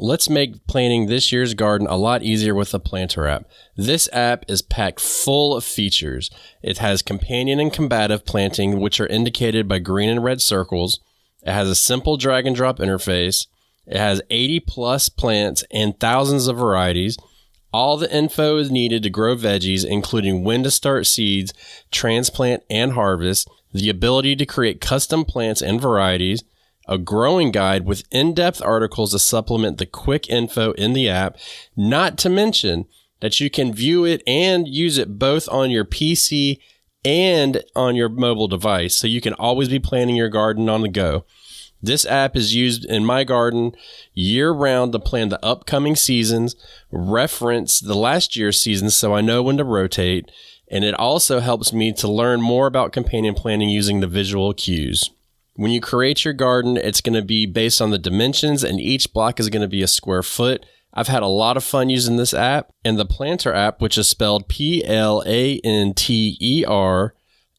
Let's make planting this year's garden a lot easier with the Planter app. This app is packed full of features. It has companion and combative planting, which are indicated by green and red circles. It has a simple drag and drop interface. It has 80 plus plants and thousands of varieties. All the info is needed to grow veggies, including when to start seeds, transplant, and harvest, the ability to create custom plants and varieties, a growing guide with in-depth articles to supplement the quick info in the app, not to mention that you can view it and use it both on your PC and on your mobile device, so you can always be planting your garden on the go. This app is used in my garden year-round to plan the upcoming seasons, reference the last year's seasons so I know when to rotate, and it also helps me to learn more about companion planting using the visual cues. When you create your garden, it's going to be based on the dimensions, and each block is going to be a square foot. I've had a lot of fun using this app, and the Planter app, which is spelled Planter,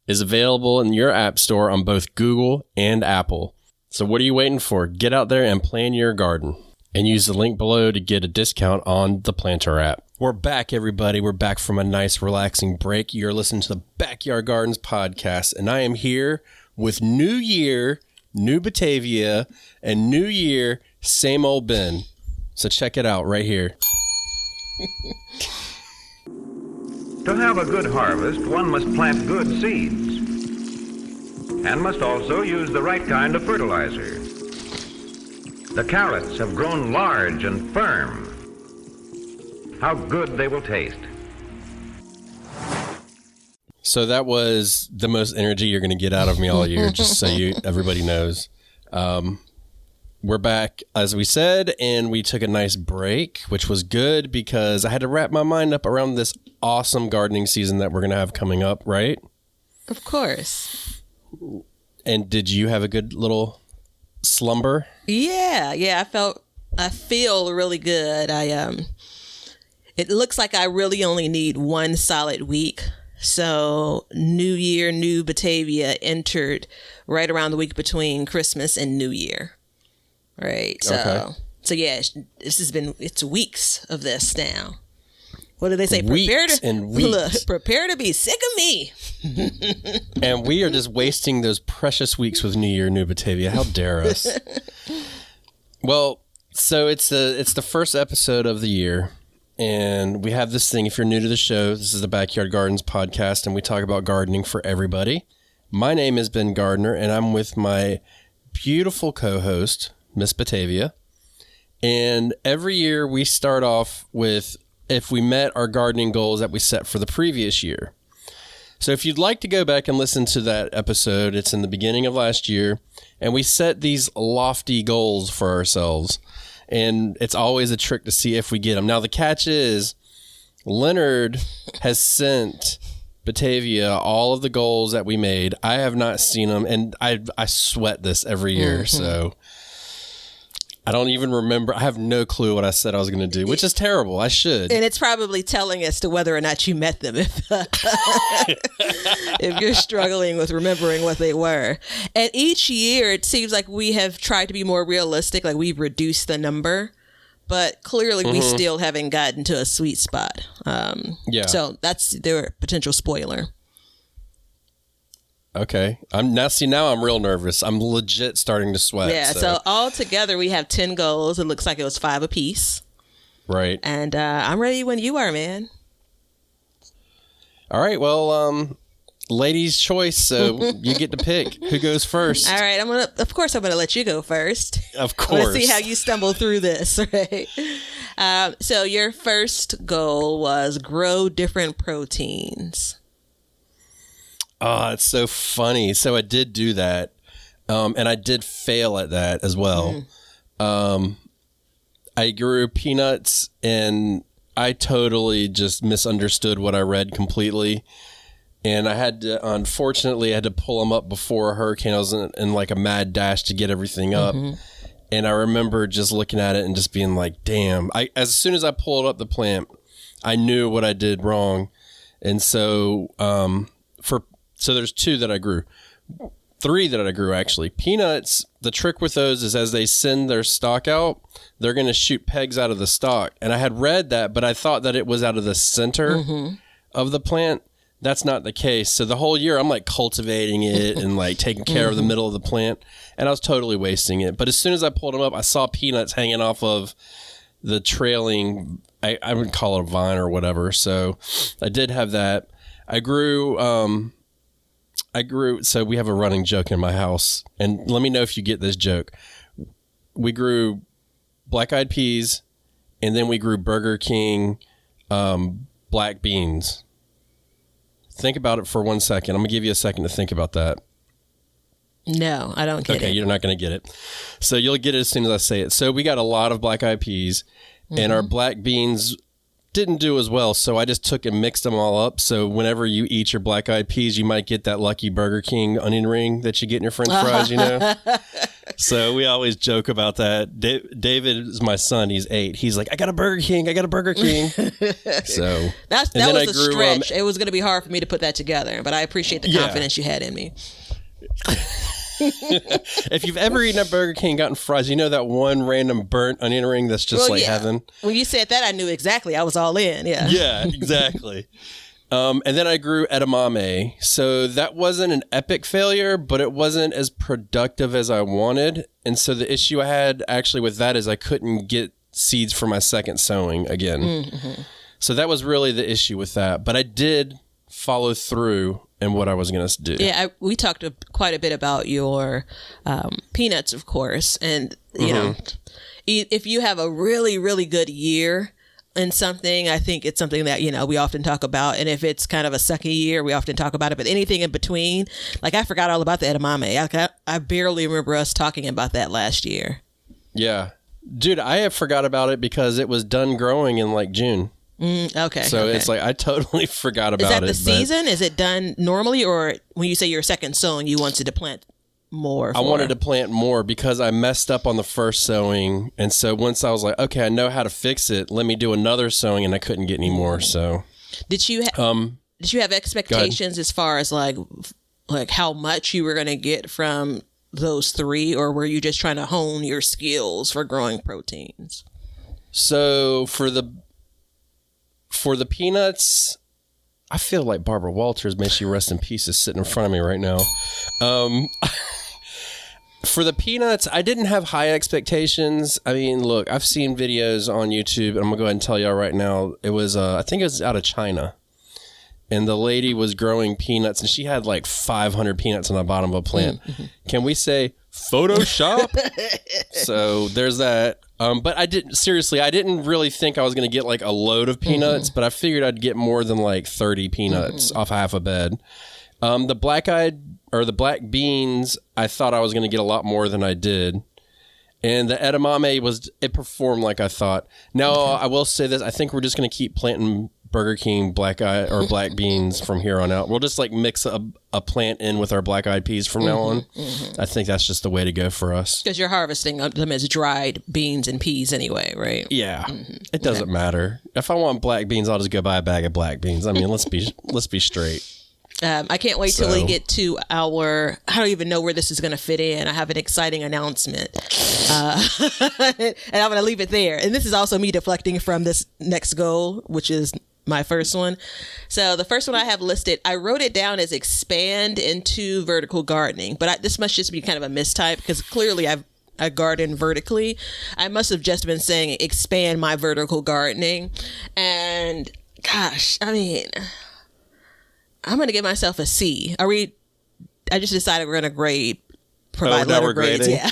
is available in your app store on both Google and Apple. So what are you waiting for? Get out there and plan your garden, and use the link below to get a discount on the Planter app. We're back, everybody. We're back from a nice, relaxing break. You're listening to the Backyard Gardens podcast, and I am here with New Year, New Batavia, and New Year, same old Ben. So check it out right here. To have a good harvest, one must plant good seeds and must also use the right kind of fertilizer. The carrots have grown large and firm. How good they will taste. So that was the most energy you're going to get out of me all year, just so everybody knows. We're back, as we said, and we took a nice break, which was good because I had to wrap my mind up around this awesome gardening season that we're going to have coming up, right? Of course. And did you have a good little slumber? Yeah. I feel really good. It looks like I really only need one solid week. So New Year, New Batavia entered right around the week between Christmas and New Year. Right. So yeah, it's weeks of this now. What do they say? Weeks and weeks. Prepare to be sick of me. And we are just wasting those precious weeks with New Year, New Batavia. How dare us? Well, so it's the first episode of the year. And we have this thing, if you're new to the show, this is the Backyard Gardens podcast, and we talk about gardening for everybody. My name is Ben Gardner, and I'm with my beautiful co-host, Miss Batavia. And every year we start off with if we met our gardening goals that we set for the previous year. So if you'd like to go back and listen to that episode, it's in the beginning of last year, and we set these lofty goals for ourselves. And it's always a trick to see if we get them. Now, the catch is Leonard has sent Batavia all of the goals that we made. I have not seen them, and I sweat this every year. So I don't even remember. I have no clue what I said I was going to do, which is terrible. I should. And it's probably telling us to whether or not you met them if you're struggling with remembering what they were. And each year, it seems like we have tried to be more realistic, like we've reduced the number, but clearly we still haven't gotten to a sweet spot. So that's their potential spoiler. Okay. Now I'm real nervous. I'm legit starting to sweat. Yeah. So all together we have 10 goals. It looks like it was 5 apiece. Right. And I'm ready when you are, man. All right. Well, ladies' choice. So you get to pick who goes first. All right. Of course, I'm going to let you go first. Of course. Let's see how you stumble through this. Right. So your first goal was grow different proteins. Oh, it's so funny. So I did do that. And I did fail at that as well. I grew peanuts and I totally just misunderstood what I read completely. And unfortunately, I had to pull them up before a hurricane. I was in like a mad dash to get everything up. And I remember just looking at it and just being like, damn. As soon as I pulled up the plant, I knew what I did wrong. And so, so there's 2 that I grew. 3 that I grew, actually. Peanuts, the trick with those is as they send their stalk out, they're going to shoot pegs out of the stalk. And I had read that, but I thought that it was out of the center of the plant. That's not the case. So the whole year I'm like cultivating it and like taking care of the middle of the plant, and I was totally wasting it. But as soon as I pulled them up, I saw peanuts hanging off of the trailing, I would call it a vine or whatever. So I did have that. I grew, so we have a running joke in my house, and let me know if you get this joke. We grew black-eyed peas, and then we grew Burger King black beans. Think about it for 1 second. I'm going to give you a second to think about that. No, I don't get it. Okay, you're not going to get it. So you'll get it as soon as I say it. So we got a lot of black-eyed peas, and our black beans didn't do as well. So I just took and mixed them all up. So whenever you eat your black-eyed peas, you might get that lucky Burger King onion ring that you get in your French fries, you know? So we always joke about that. David is my son. He's 8. He's like, I got a Burger King. I got a Burger King. So that was a stretch. It was going to be hard for me to put that together, but I appreciate the confidence you had in me. If you've ever eaten at Burger King and gotten fries, you know that one random burnt onion ring that's just heaven. When you said that, I knew exactly. I was all in. Yeah, exactly. And then I grew edamame. So that wasn't an epic failure, but it wasn't as productive as I wanted. And so the issue I had actually with that is I couldn't get seeds for my second sowing again. So that was really the issue with that. But I did follow through in what I was going to do. Yeah, we talked quite a bit about your peanuts, of course. And, you know, if you have a really, really good year in something, I think it's something that, you know, we often talk about. And if it's kind of a sucky year, we often talk about it. But anything in between, like I forgot all about the edamame. I barely remember us talking about that last year. Yeah. Dude, I have forgot about it because it was done growing in like June. Okay. So it's like I totally forgot about it. Is that the season? Is it done normally, or when you say your second sowing, you wanted to plant more? I wanted to plant more because I messed up on the first sowing, and so once I was like, okay, I know how to fix it. Let me do another sowing, and I couldn't get any more. So did you have expectations as far as like how much you were going to get from those 3, or were you just trying to hone your skills for growing proteins? So for the peanuts, I feel like Barbara Walters, may she rest in peace, is sitting in front of me right now. For the peanuts, I didn't have high expectations. I mean, look, I've seen videos on YouTube, and I'm going to go ahead and tell y'all right now. It was, I think it was out of China. And the lady was growing peanuts, and she had like 500 peanuts on the bottom of a plant. Can we say Photoshop? So there's that. But I didn't really think I was going to get like a load of peanuts, but I figured I'd get more than like 30 peanuts off half a bed. The black beans, I thought I was going to get a lot more than I did. And the edamame it performed like I thought. Now, I will say this. I think we're just going to keep planting Burger King black beans from here on out. We'll just like mix a plant in with our black-eyed peas from now on. I think that's just the way to go for us. Because you're harvesting them as dried beans and peas anyway, right? Yeah. It doesn't matter. If I want black beans, I'll just go buy a bag of black beans. I mean, let's be straight. I can't wait till we get to I don't even know where this is going to fit in. I have an exciting announcement. And I'm going to leave it there. And this is also me deflecting from this next goal, which is my first one. So the first one I have listed, I wrote it down as expand into vertical gardening, but this must just be kind of a mistype because clearly I garden vertically. I must have just been saying expand my vertical gardening. And gosh, I mean, I'm going to give myself a C. I just decided we're going to provide letter grades. Grading? Yeah.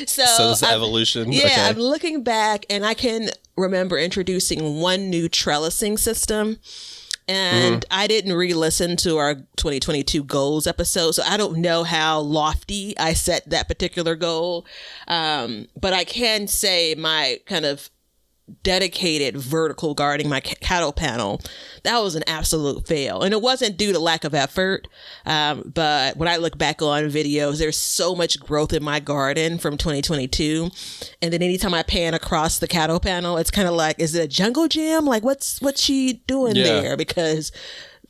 So this is evolution. Yeah, okay. I'm looking back and I can remember introducing one new trellising system. And I didn't re-listen to our 2022 goals episode, so I don't know how lofty I set that particular goal. But I can say my kind of dedicated vertical gardening, my cattle panel, that was an absolute fail. And it wasn't due to lack of effort. But when I look back on videos, there's so much growth in my garden from 2022. And then anytime I pan across the cattle panel, it's kind of like, is it a jungle gym? Like what's she doing there? Because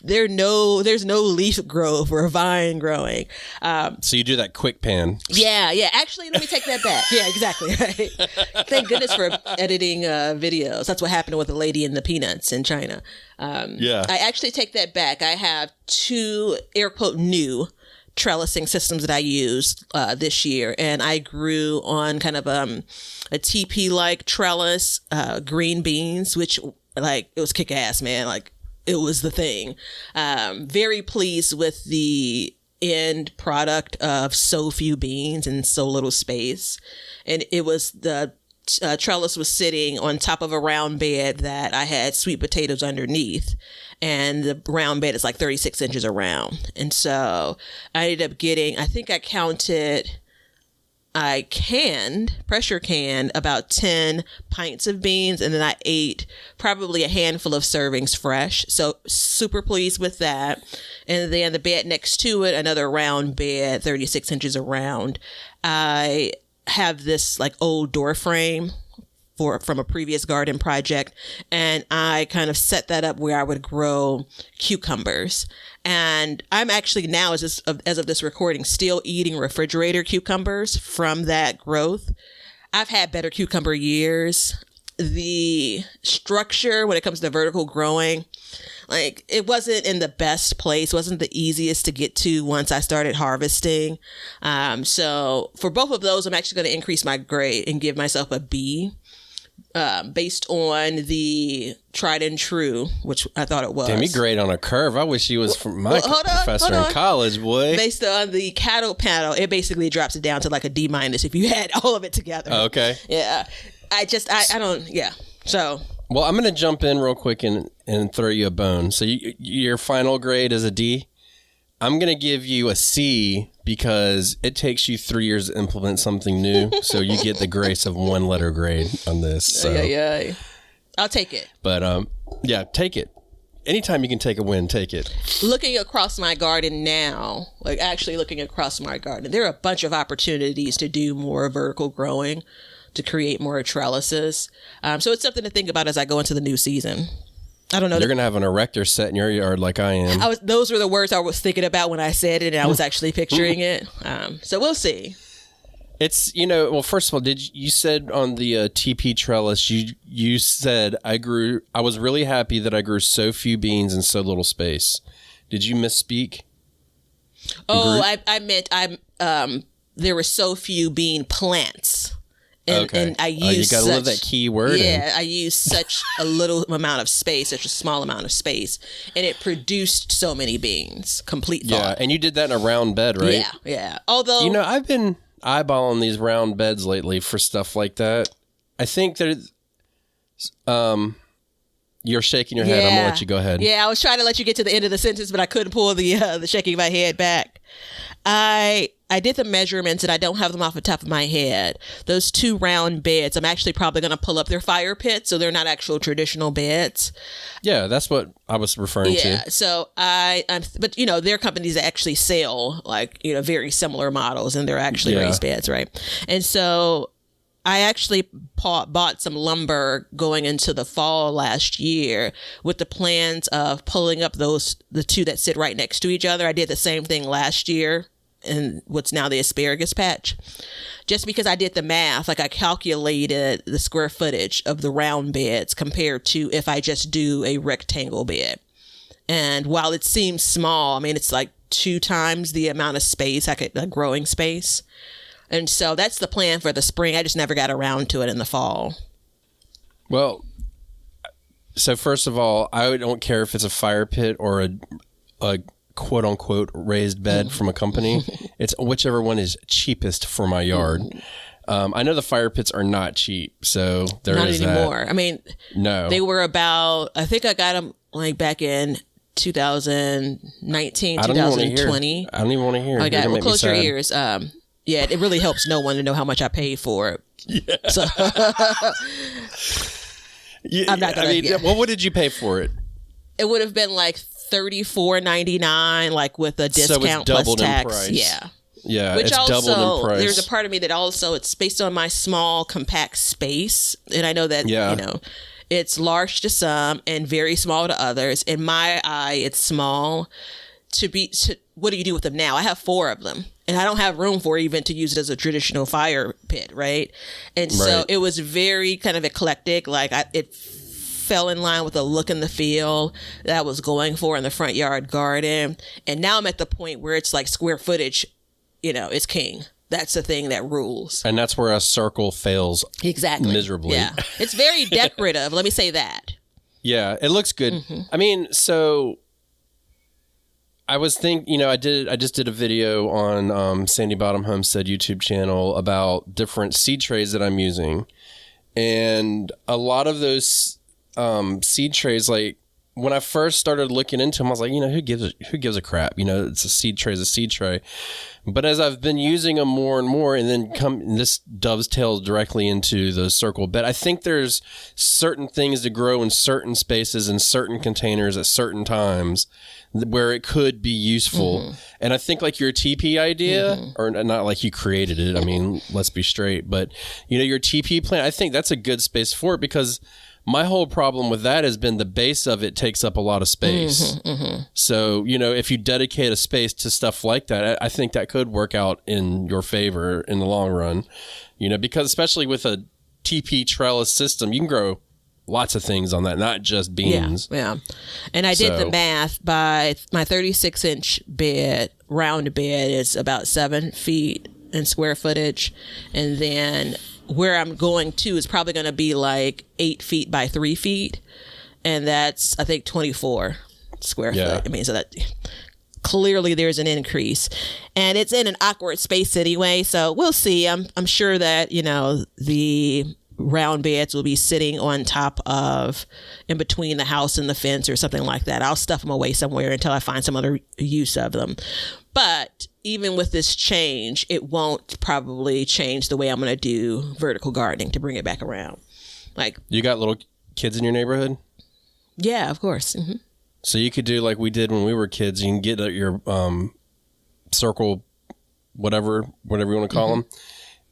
there's no leaf growth or vine growing. So you do that quick pan. Yeah. Actually, let me take that back. Yeah, exactly. Right. Thank goodness for editing videos. That's what happened with the lady in the peanuts in China. I actually take that back. I have 2 air quote new trellising systems that I used this year, and I grew on kind of a TP like trellis, green beans, which like it was kick ass, man. Like it was the thing. Very pleased with the end product of so few beans and so little space. And it was the trellis was sitting on top of a round bed that I had sweet potatoes underneath. And the round bed is like 36 inches around. And so I ended up getting, I think I counted, pressure canned about 10 pints of beans, and then I ate probably a handful of servings fresh. So super pleased with that. And then the bed next to it, another round bed, 36 inches around. I have this like old door frame from a previous garden project, and I kind of set that up where I would grow cucumbers. And I'm actually now, as of this recording, still eating refrigerator cucumbers from that growth. I've had better cucumber years. The structure when it comes to vertical growing, like it wasn't in the best place, wasn't the easiest to get to once I started harvesting. So for both of those, I'm actually going to increase my grade and give myself a B. Based on the tried and true, which I thought it was. Damn, you grade on a curve. I wish you was from my professor in college, boy. Based on the cattle panel, it basically drops it down to like a D- if you had all of it together. Okay. Yeah. I don't, yeah. So. Well, I'm going to jump in real quick and throw you a bone. So your final grade is a D. I'm going to give you a C because it takes you 3 years to implement something new. So you get the grace of 1 letter grade on this. So. Yeah. I'll take it. But yeah, take it. Anytime you can take a win, take it. Looking across my garden now, like actually looking across my garden, there are a bunch of opportunities to do more vertical growing, to create more trellises. So it's something to think about as I go into the new season. I don't know. You're going to have an erector set in your yard like I am. Those were the words I was thinking about when I said it, and I was actually picturing it. So we'll see. It's, well, first of all, you said on the TP trellis, you said I was really happy that I grew so few beans in so little space. Did you misspeak? Oh, I meant there were so few bean plants. And I used you got to love that key word. Yeah, I used such a little amount of space, such a small amount of space, and it produced so many beans. Complete thought. Yeah, and you did that in a round bed, right? Yeah. Although I've been eyeballing these round beds lately for stuff like that. I think there's you're shaking your head. I'm gonna let you go ahead. Yeah, I was trying to let you get to the end of the sentence, but I couldn't pull the shaking my head back. I did the measurements, and I don't have them off the top of my head. Those 2 round beds, I'm actually probably going to pull up their fire pits, so they're not actual traditional beds. Yeah, that's what I was referring to. Yeah, so but there are companies that actually sell like very similar models, and they're actually raised beds, right? And so I actually bought some lumber going into the fall last year with the plans of pulling up the 2 that sit right next to each other. I did the same thing last year in what's now the asparagus patch, just because I did the math. Like I calculated the square footage of the round beds compared to if I just do a rectangle bed. And while it seems small, I mean, it's like 2 times the amount of space, like growing space. And so that's the plan for the spring. I just never got around to it in the fall. Well, so first of all, I don't care if it's a fire pit or a quote unquote raised bed from a company. It's whichever one is cheapest for my yard. I know the fire pits are not cheap, so there not is anymore. that. I mean, no, they were about, I think I got them like back in 2019, 2020. I don't even want to hear. Okay, well, close your ears. Yeah, it really helps no one to know how much I paid for it. Yeah. So I'm not gonna. Well, what did you pay for it? It would have been like $34.99, like with a discount so it's doubled plus tax. in price. Yeah. Yeah, Which it's also, doubled in price. there's a part of me that also, it's based on my small, compact space. And I know that, Yeah. you know, it's large to some and very small to others. In my eye, it's small. What do you do with them now? I have 4 of them. And I don't have room for even to use it as a traditional fire pit, right? And so Right. it was very kind of eclectic. Like it fell in line with the look and the feel that I was going for in the front yard garden. And now I'm at the point where it's like square footage, you know, is king. That's the thing that rules. And that's where a circle fails Exactly. miserably. Yeah. It's very decorative. Let me say that. Yeah, it looks good. Mm-hmm. I mean, so I was I just did a video on Sandy Bottom Homestead YouTube channel about different seed trays that I'm using. And a lot of those seed trays, like when I first started looking into them, I was like, who gives a crap? It's a seed tray, is a seed tray. But as I've been using them more and more, and then this dovetails directly into the circle bed. I think there's certain things to grow in certain spaces in certain containers at certain times where it could be useful. Mm-hmm. And I think like your TP idea, or not like you created it. I mean, let's be straight, but your TP plant, I think that's a good space for it, because my whole problem with that has been the base of it takes up a lot of space. So, if you dedicate a space to stuff like that, I think that could work out in your favor in the long run, because especially with a TP trellis system, you can grow lots of things on that, not just beans. Yeah. And I did So- the math by my 36-inch bed, round bed is about 7 feet in square footage. And then where I'm going to is probably going to be like 8 feet by 3 feet. And that's, I think, 24 square Yeah. foot. I mean, so that clearly there's an increase, and it's in an awkward space anyway. So we'll see. I'm sure that, the round beds will be sitting on top of, in between the house and the fence or something like that. I'll stuff them away somewhere until I find some other use of them. But even with this change, it won't probably change the way I'm going to do vertical gardening to bring it back around. Like, You got little kids in your neighborhood? yeah, of course. Mm-hmm. So you could do like we did when we were kids. You can get your circle, whatever you want to call them,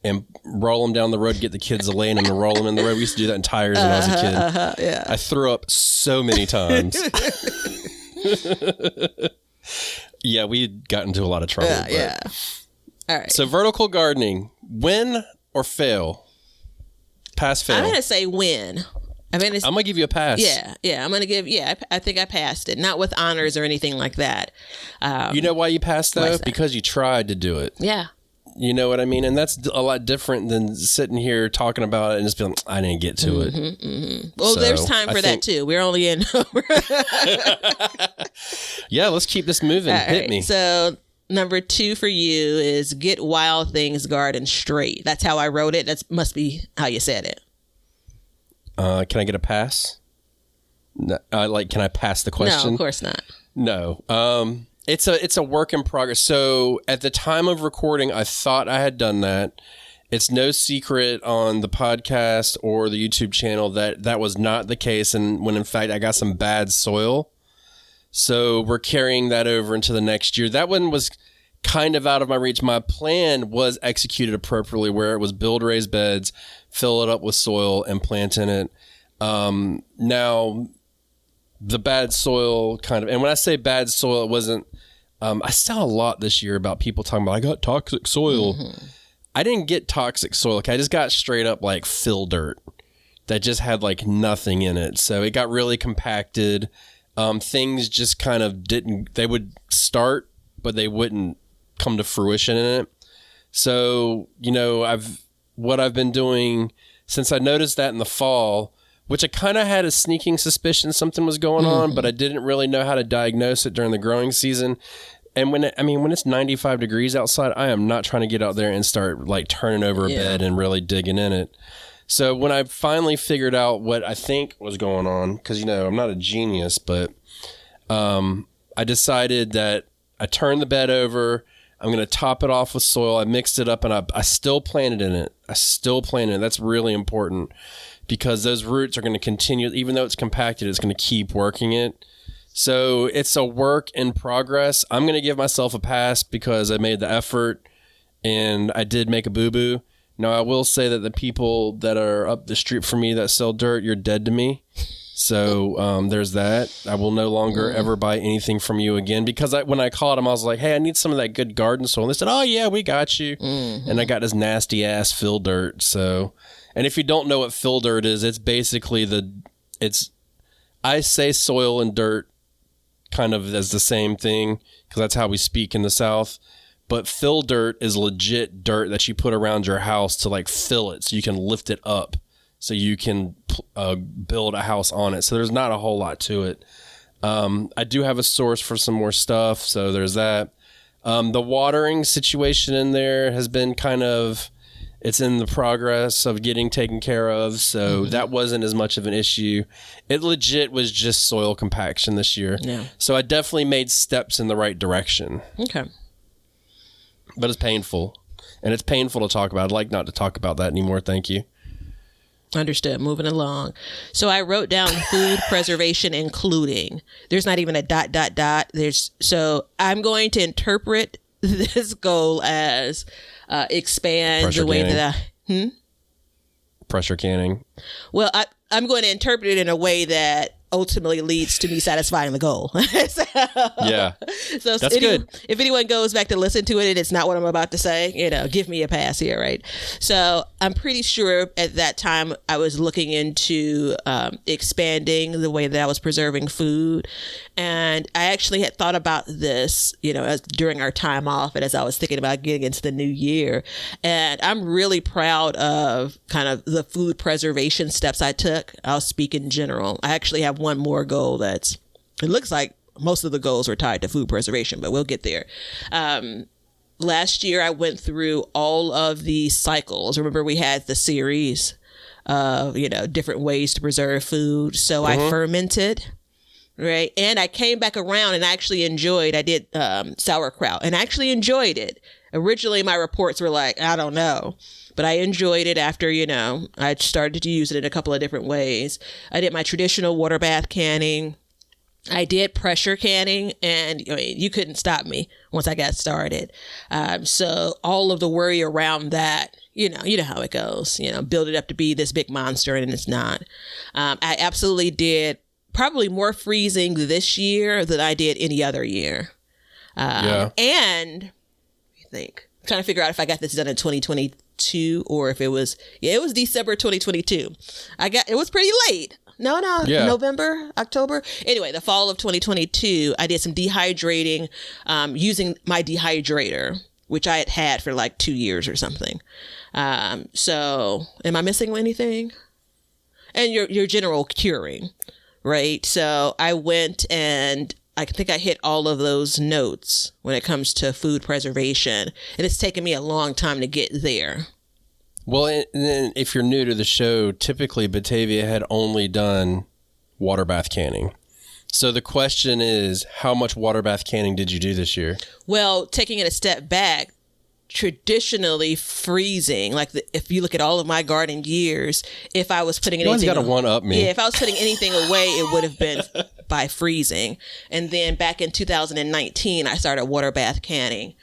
and roll them down the road, get the kids to lay in them and roll them in the road. We used to do that in tires when I was a kid. Yeah. I threw up so many times. Yeah, we got into a lot of trouble. but- Yeah. All right. So vertical gardening, win or fail? Pass, fail. I'm going to say win. I mean, it's, I'm going to give you a pass. yeah. I'm going to give, I think I passed it. Not with honors or anything like that. You know why you passed Why though? is that? Because you tried to do it. Yeah. You know what I mean? And that's a lot different than sitting here talking about it and just being, I didn't get to it. Well, So, there's time I for think- that too. We're only in. Yeah, let's keep this moving. All Hit right, me. So number 2 for you is get Wild Things Garden straight. That's how I wrote it. That must be how you said it. Can I get a pass? No, can I pass the No, question? of course not. No. It's a work in progress. So at the time of recording, I thought I had done that. It's no secret on the podcast or the YouTube channel that was not the case. And when in fact I got some bad soil. So we're carrying that over into the next year. That one was kind of out of my reach. My plan was executed appropriately, where it was build raised beds, fill it up with soil, and plant in it. Now, the bad soil and when I say bad soil, it wasn't, I saw a lot this year about people talking about, I got toxic soil. Mm-hmm. I didn't get toxic soil. I just got straight up like fill dirt that just had like nothing in it. So it got really compacted. Things just kind of they would start, but they wouldn't come to fruition in it. So, what I've been doing since I noticed that in the fall, which I kind of had a sneaking suspicion something was going on, but I didn't really know how to diagnose it during the growing season. And when it's 95 degrees outside, I am not trying to get out there and start like turning over a bed and really digging in it. So when I finally figured out what I think was going on, because, I'm not a genius, but I decided that I turned the bed over. I'm going to top it off with soil. I mixed it up and I still planted in it. That's really important because those roots are going to continue. Even though it's compacted, it's going to keep working it. So it's a work in progress. I'm going to give myself a pass because I made the effort. and I did make a boo-boo. Now, I will say that the people that are up the street from me that sell dirt, you're dead to me. So there's that. I will no longer ever buy anything from you again, because when I called them, I was like, hey, I need some of that good garden soil. And they said, oh, yeah, we got you. And I got this nasty ass fill dirt. So, and if you don't know what fill dirt is, it's basically I say soil and dirt kind of as the same thing, because that's how we speak in the South. But fill dirt is legit dirt that you put around your house to like fill it so you can lift it up, so you can build a house on it. So there's not a whole lot to it. I do have a source for some more stuff, so there's that. The watering situation in there has been it's in the progress of getting taken care of, so that wasn't as much of an issue. It legit was just soil compaction this year. Yeah. So I definitely made steps in the right direction. Okay. But it's painful. And it's painful to talk about. I'd like not to talk about that anymore. Thank you. Understood. Moving along. So I wrote down food preservation, including. There's not even a ... So I'm going to interpret this goal as expand pressure the way canning. that Pressure canning. Well, I'm going to interpret it in a way that ultimately leads to me satisfying the goal. Yeah. So that's good. If anyone goes back to listen to it and it's not what I'm about to say, give me a pass here, right? So I'm pretty sure at that time I was looking into expanding the way that I was preserving food. And I actually had thought about this, during our time off and as I was thinking about getting into the new year. And I'm really proud of kind of the food preservation steps I took. I'll speak in general. I actually have one more goal it looks like most of the goals were tied to food preservation, but we'll get there. Last year, I went through all of the cycles. Remember, we had the series of, different ways to preserve food. So I fermented, right? And I came back around and I did sauerkraut and I actually enjoyed it. Originally, my reports were like, I don't know. But I enjoyed it after, I started to use it in a couple of different ways. I did my traditional water bath canning. I did pressure canning, and you couldn't stop me once I got started. So all of the worry around that, you know how it goes, build it up to be this big monster and it's not. I absolutely did probably more freezing this year than I did any other year. And I think I'm trying to figure out if I got this done in 2022 or if it was December 2022. It was pretty late. No, November, October. Anyway, the fall of 2022, I did some dehydrating using my dehydrator, which I had had for like 2 years or something. So am I missing anything? And your general curing, right? So I went and I think I hit all of those notes when it comes to food preservation. And it's taken me a long time to get there. Well, and then if you're new to the show, typically Batavia had only done water bath canning. So the question is, how much water bath canning did you do this year? Well, taking it a step back, traditionally freezing, if you look at all of my garden years, if I was putting anything, got to one up me. Yeah, if I was putting anything away, it would have been by freezing. And then back in 2019, I started water bath canning,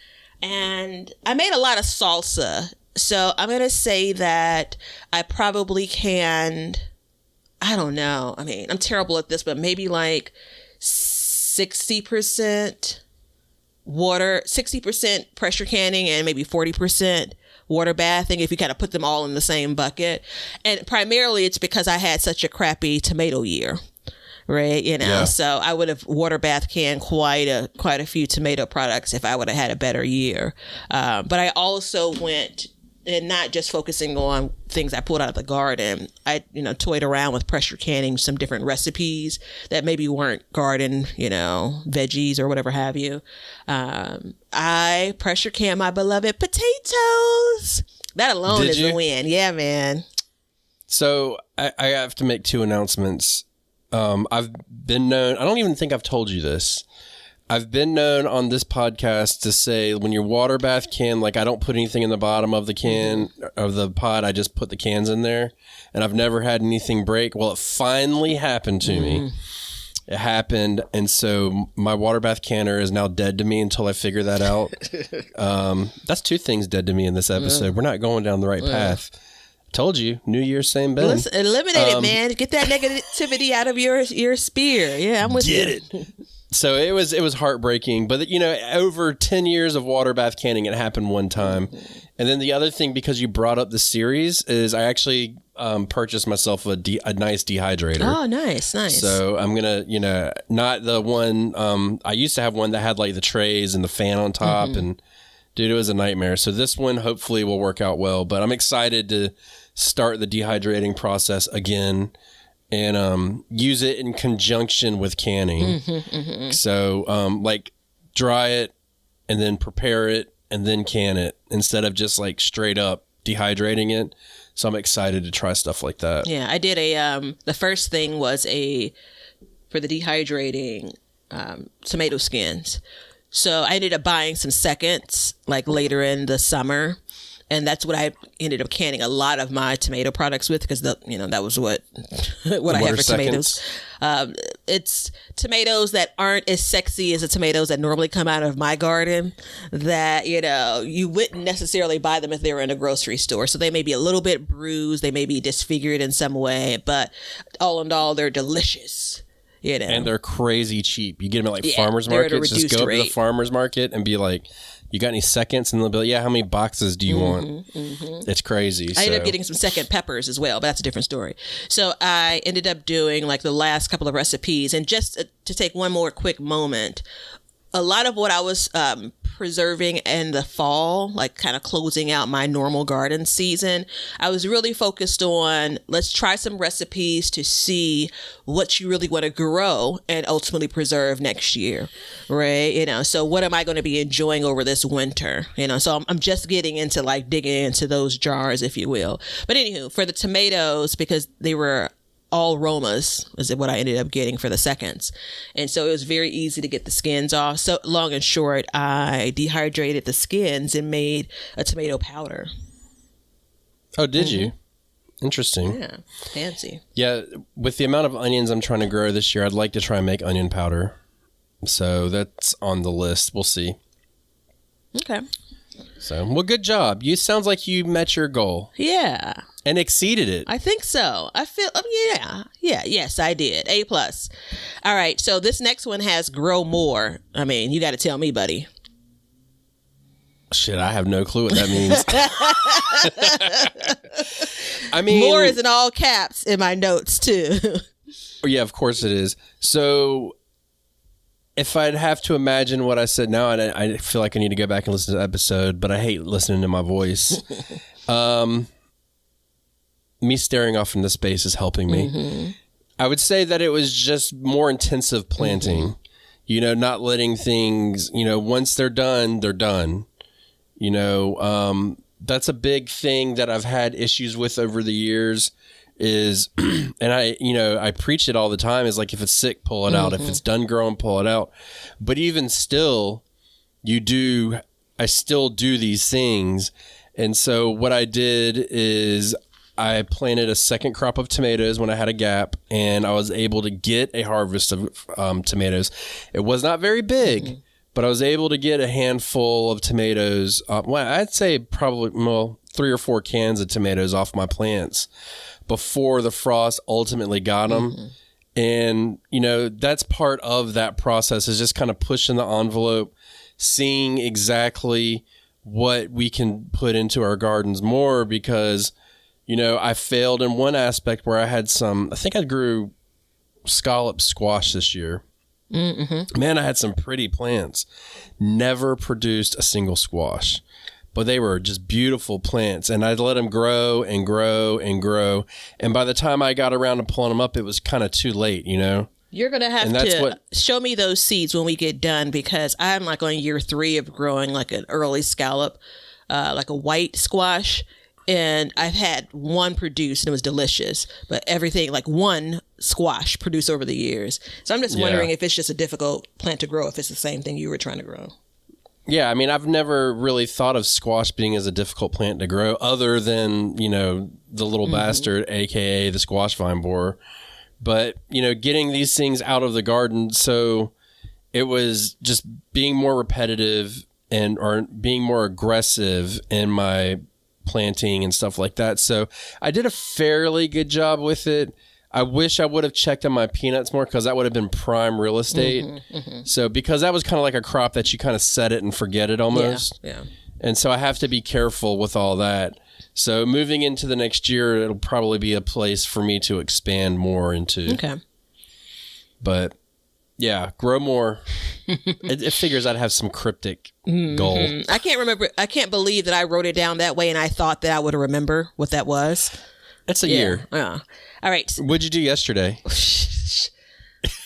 and I made a lot of salsa. So I'm going to say that I probably canned, I don't know. I mean, I'm terrible at this, but maybe like 60% water, 60% pressure canning, and maybe 40% water bathing if you kind of put them all in the same bucket. And primarily it's because I had such a crappy tomato year. Right. So I would have water bath canned quite a few tomato products if I would have had a better year. But I also went, and not just focusing on things I pulled out of the garden. I, toyed around with pressure canning some different recipes that maybe weren't garden, veggies or whatever have you. I pressure canned my beloved potatoes. That alone is a win. Yeah, man. So I have to make two announcements. I've been known, I don't even think I've told you this. I've been known on this podcast to say when your water bath can, I don't put anything in the bottom of the can of the pot. I just put the cans in there, and I've never had anything break. Well, it finally happened to me. It happened, and so my water bath canner is now dead to me until I figure that out. That's two things dead to me in this episode. We're not going down the right path. Told you, New Year's, same Ben. Listen, eliminate it, man. Get that negativity out of your spear. Yeah, I'm with you. Get it. So it was heartbreaking, but over 10 years of water bath canning, it happened one time. And then the other thing, because you brought up the series, is I actually purchased myself a nice dehydrator. Oh, nice. So I'm gonna, not the one. I used to have one that had like the trays and the fan on top, and dude, it was a nightmare. So this one hopefully will work out well. But I'm excited to start the dehydrating process again. And use it in conjunction with canning. So, like, dry it and then prepare it and then can it instead of just like straight up dehydrating it. So I'm excited to try stuff like that. Yeah, I did the first thing was for the dehydrating tomato skins. So I ended up buying some seconds like later in the summer. And that's what I ended up canning a lot of my tomato products with, because that was what I have for tomatoes. It's tomatoes that aren't as sexy as the tomatoes that normally come out of my garden, that you wouldn't necessarily buy them if they were in a grocery store. So they may be a little bit bruised, they may be disfigured in some way, but all in all, they're delicious. And they're crazy cheap. You get them at like farmers markets. Just go to the farmers market and be like, you got any seconds? And they'll be like, yeah, how many boxes do you want? It's crazy. I ended up getting some second peppers as well, but that's a different story. So I ended up doing like the last couple of recipes. And just to take one more quick moment, a lot of what I was preserving in the fall, like kind of closing out my normal garden season, I was really focused on, let's try some recipes to see what you really want to grow and ultimately preserve next year, right? So what am I going to be enjoying over this winter? So I'm just getting into like digging into those jars, if you will. But anywho, for the tomatoes, because they were all Romas is what I ended up getting for the seconds. And so it was very easy to get the skins off. So long and short, I dehydrated the skins and made a tomato powder. Oh, did you? Interesting. Yeah, fancy. Yeah, with the amount of onions I'm trying to grow this year, I'd like to try and make onion powder. So that's on the list. We'll see. Okay. So, well, good job. Sounds like you met your goal. Yeah. And exceeded it. I think so. I feel, yes, I did. A+. All right, so this next one has grow more. I mean, you got to tell me, buddy. Shit, I have no clue what that means. I mean, more is in all caps in my notes, too. Yeah, of course it is. So if I'd have to imagine what I said now, and I feel like I need to go back and listen to the episode, but I hate listening to my voice. Me staring off into space is helping me. I would say that it was just more intensive planting, not letting things, once they're done, they're done. That's a big thing that I've had issues with over the years is, and I preach it all the time, is like, if it's sick, pull it out. If it's done growing, pull it out. But even still, I still do these things. And so what I did is I planted a second crop of tomatoes when I had a gap, and I was able to get a harvest of tomatoes. It was not very big, but I was able to get a handful of tomatoes. I'd say probably 3 or 4 cans of tomatoes off my plants before the frost ultimately got them. And, that's part of that process, is just kind of pushing the envelope, seeing exactly what we can put into our gardens more, because I failed in one aspect where I think I grew scallop squash this year. Man, I had some pretty plants. Never produced a single squash, but they were just beautiful plants. And I'd let them grow and grow and grow. And by the time I got around to pulling them up, it was kind of too late, You're going to have to show me those seeds when we get done, because I'm like on year 3 of growing like an early scallop, like a white squash. And I've had one produce and it was delicious, but everything, like one squash produced over the years. So I'm just wondering if it's just a difficult plant to grow, if it's the same thing you were trying to grow. Yeah, I mean, I've never really thought of squash being as a difficult plant to grow, other than, the little bastard, aka the squash vine borer, But, getting these things out of the garden, so it was just being more repetitive or being more aggressive in my planting and stuff like that. So I did a fairly good job with it. I wish I would have checked on my peanuts more, because that would have been prime real estate. So because that was kind of like a crop that you kind of set it and forget it almost. Yeah. And so I have to be careful with all that. So moving into the next year, it'll probably be a place for me to expand more into. Okay. But yeah, grow more. It figures I'd have some cryptic goal. I can't remember. I can't believe that I wrote it down that way, and I thought that I would remember what that was. It's a year. Yeah. All right. What'd you do yesterday?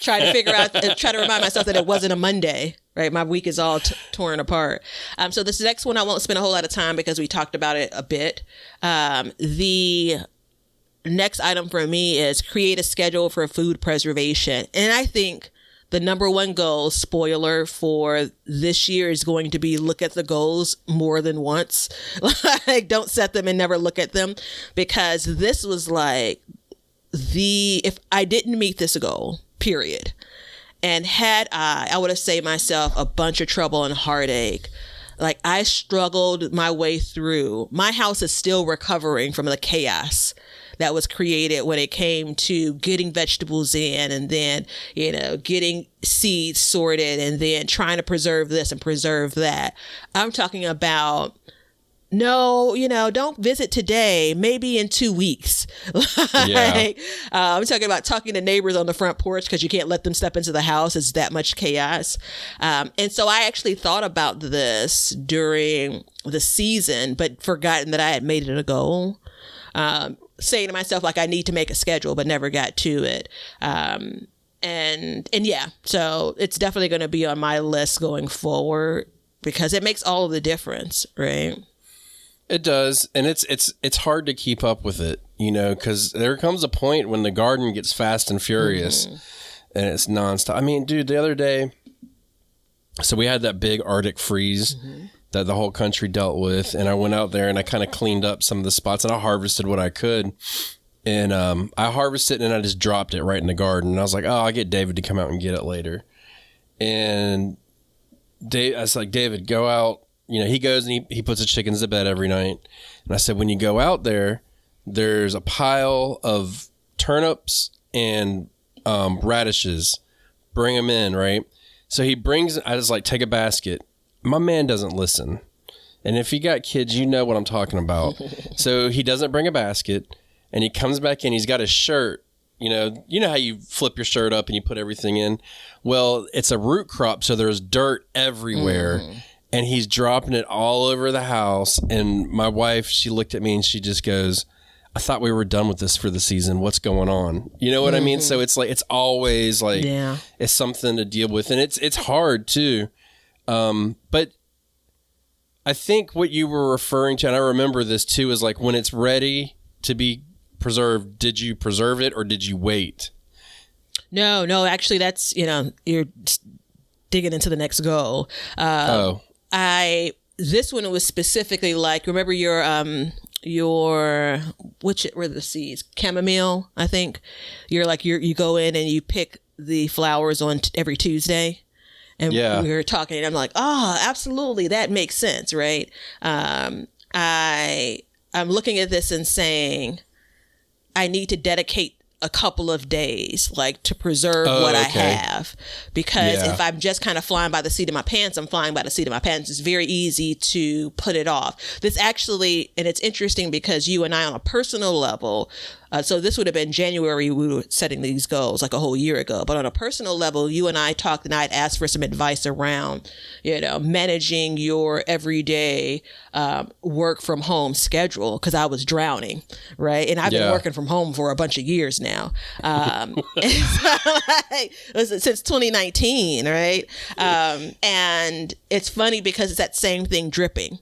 Try to remind myself that it wasn't a Monday, right? My week is all torn apart. So this next one, I won't spend a whole lot of time because we talked about it a bit. The next item for me is create a schedule for food preservation. And I think the number one goal, spoiler, for this year is going to be look at the goals more than once. Like, don't set them and never look at them, because this was like if I didn't meet this goal, period, and had I would have saved myself a bunch of trouble and heartache. Like, I struggled my way through. My house is still recovering from the chaos that was created when it came to getting vegetables in, and then, getting seeds sorted, and then trying to preserve this and preserve that. I'm talking about, no, don't visit today, maybe in 2 weeks. Yeah. I'm talking about talking to neighbors on the front porch because you can't let them step into the house. It's that much chaos. And so I actually thought about this during the season, but forgotten that I had made it a goal. Saying to myself, like, I need to make a schedule, but never got to it. And yeah, so it's definitely going to be on my list going forward, because it makes all of the difference, right? It does. And it's hard to keep up with it, because there comes a point when the garden gets fast and furious and it's nonstop. I mean, dude, the other day, so we had that big Arctic freeze that the whole country dealt with. And I went out there and I kind of cleaned up some of the spots, and I harvested what I could. And I harvested it and I just dropped it right in the garden. And I was like, I'll get David to come out and get it later. And I was like, David, go out. He goes and he puts the chickens to bed every night. And I said, when you go out there, there's a pile of turnips and radishes. Bring them in, right? So I just like, take a basket. My man doesn't listen. And if you got kids, you know what I'm talking about. So he doesn't bring a basket, and he comes back in. He's got his shirt. You know how you flip your shirt up and you put everything in? Well, it's a root crop, so there's dirt everywhere. And he's dropping it all over the house. And my wife, she looked at me and she just goes, I thought we were done with this for the season. What's going on? You know what I mean? So it's like, it's always like, it's something to deal with. And it's hard too. But I think what you were referring to, and I remember this too, is like, when it's ready to be preserved, did you preserve it or did you wait? No, actually that's, you're digging into the next goal. This one was specifically like, remember which were the seeds? Chamomile, I think. You go in and you pick the flowers on every Tuesday. And we were talking, and I'm like, absolutely, that makes sense, right? I'm looking at this and saying, I need to dedicate a couple of days, like, to preserve what I have, because if I'm just kind of flying by the seat of my pants, I'm flying by the seat of my pants. It's very easy to put it off. This actually, and it's interesting because you and I on a personal level, so this would have been January, we were setting these goals like a whole year ago, but on a personal level, you and I talked, and I'd asked for some advice around, managing your everyday work from home schedule, because I was drowning, right? And I've been working from home for a bunch of years now. Since 2019, right? And it's funny because it's that same thing dripping,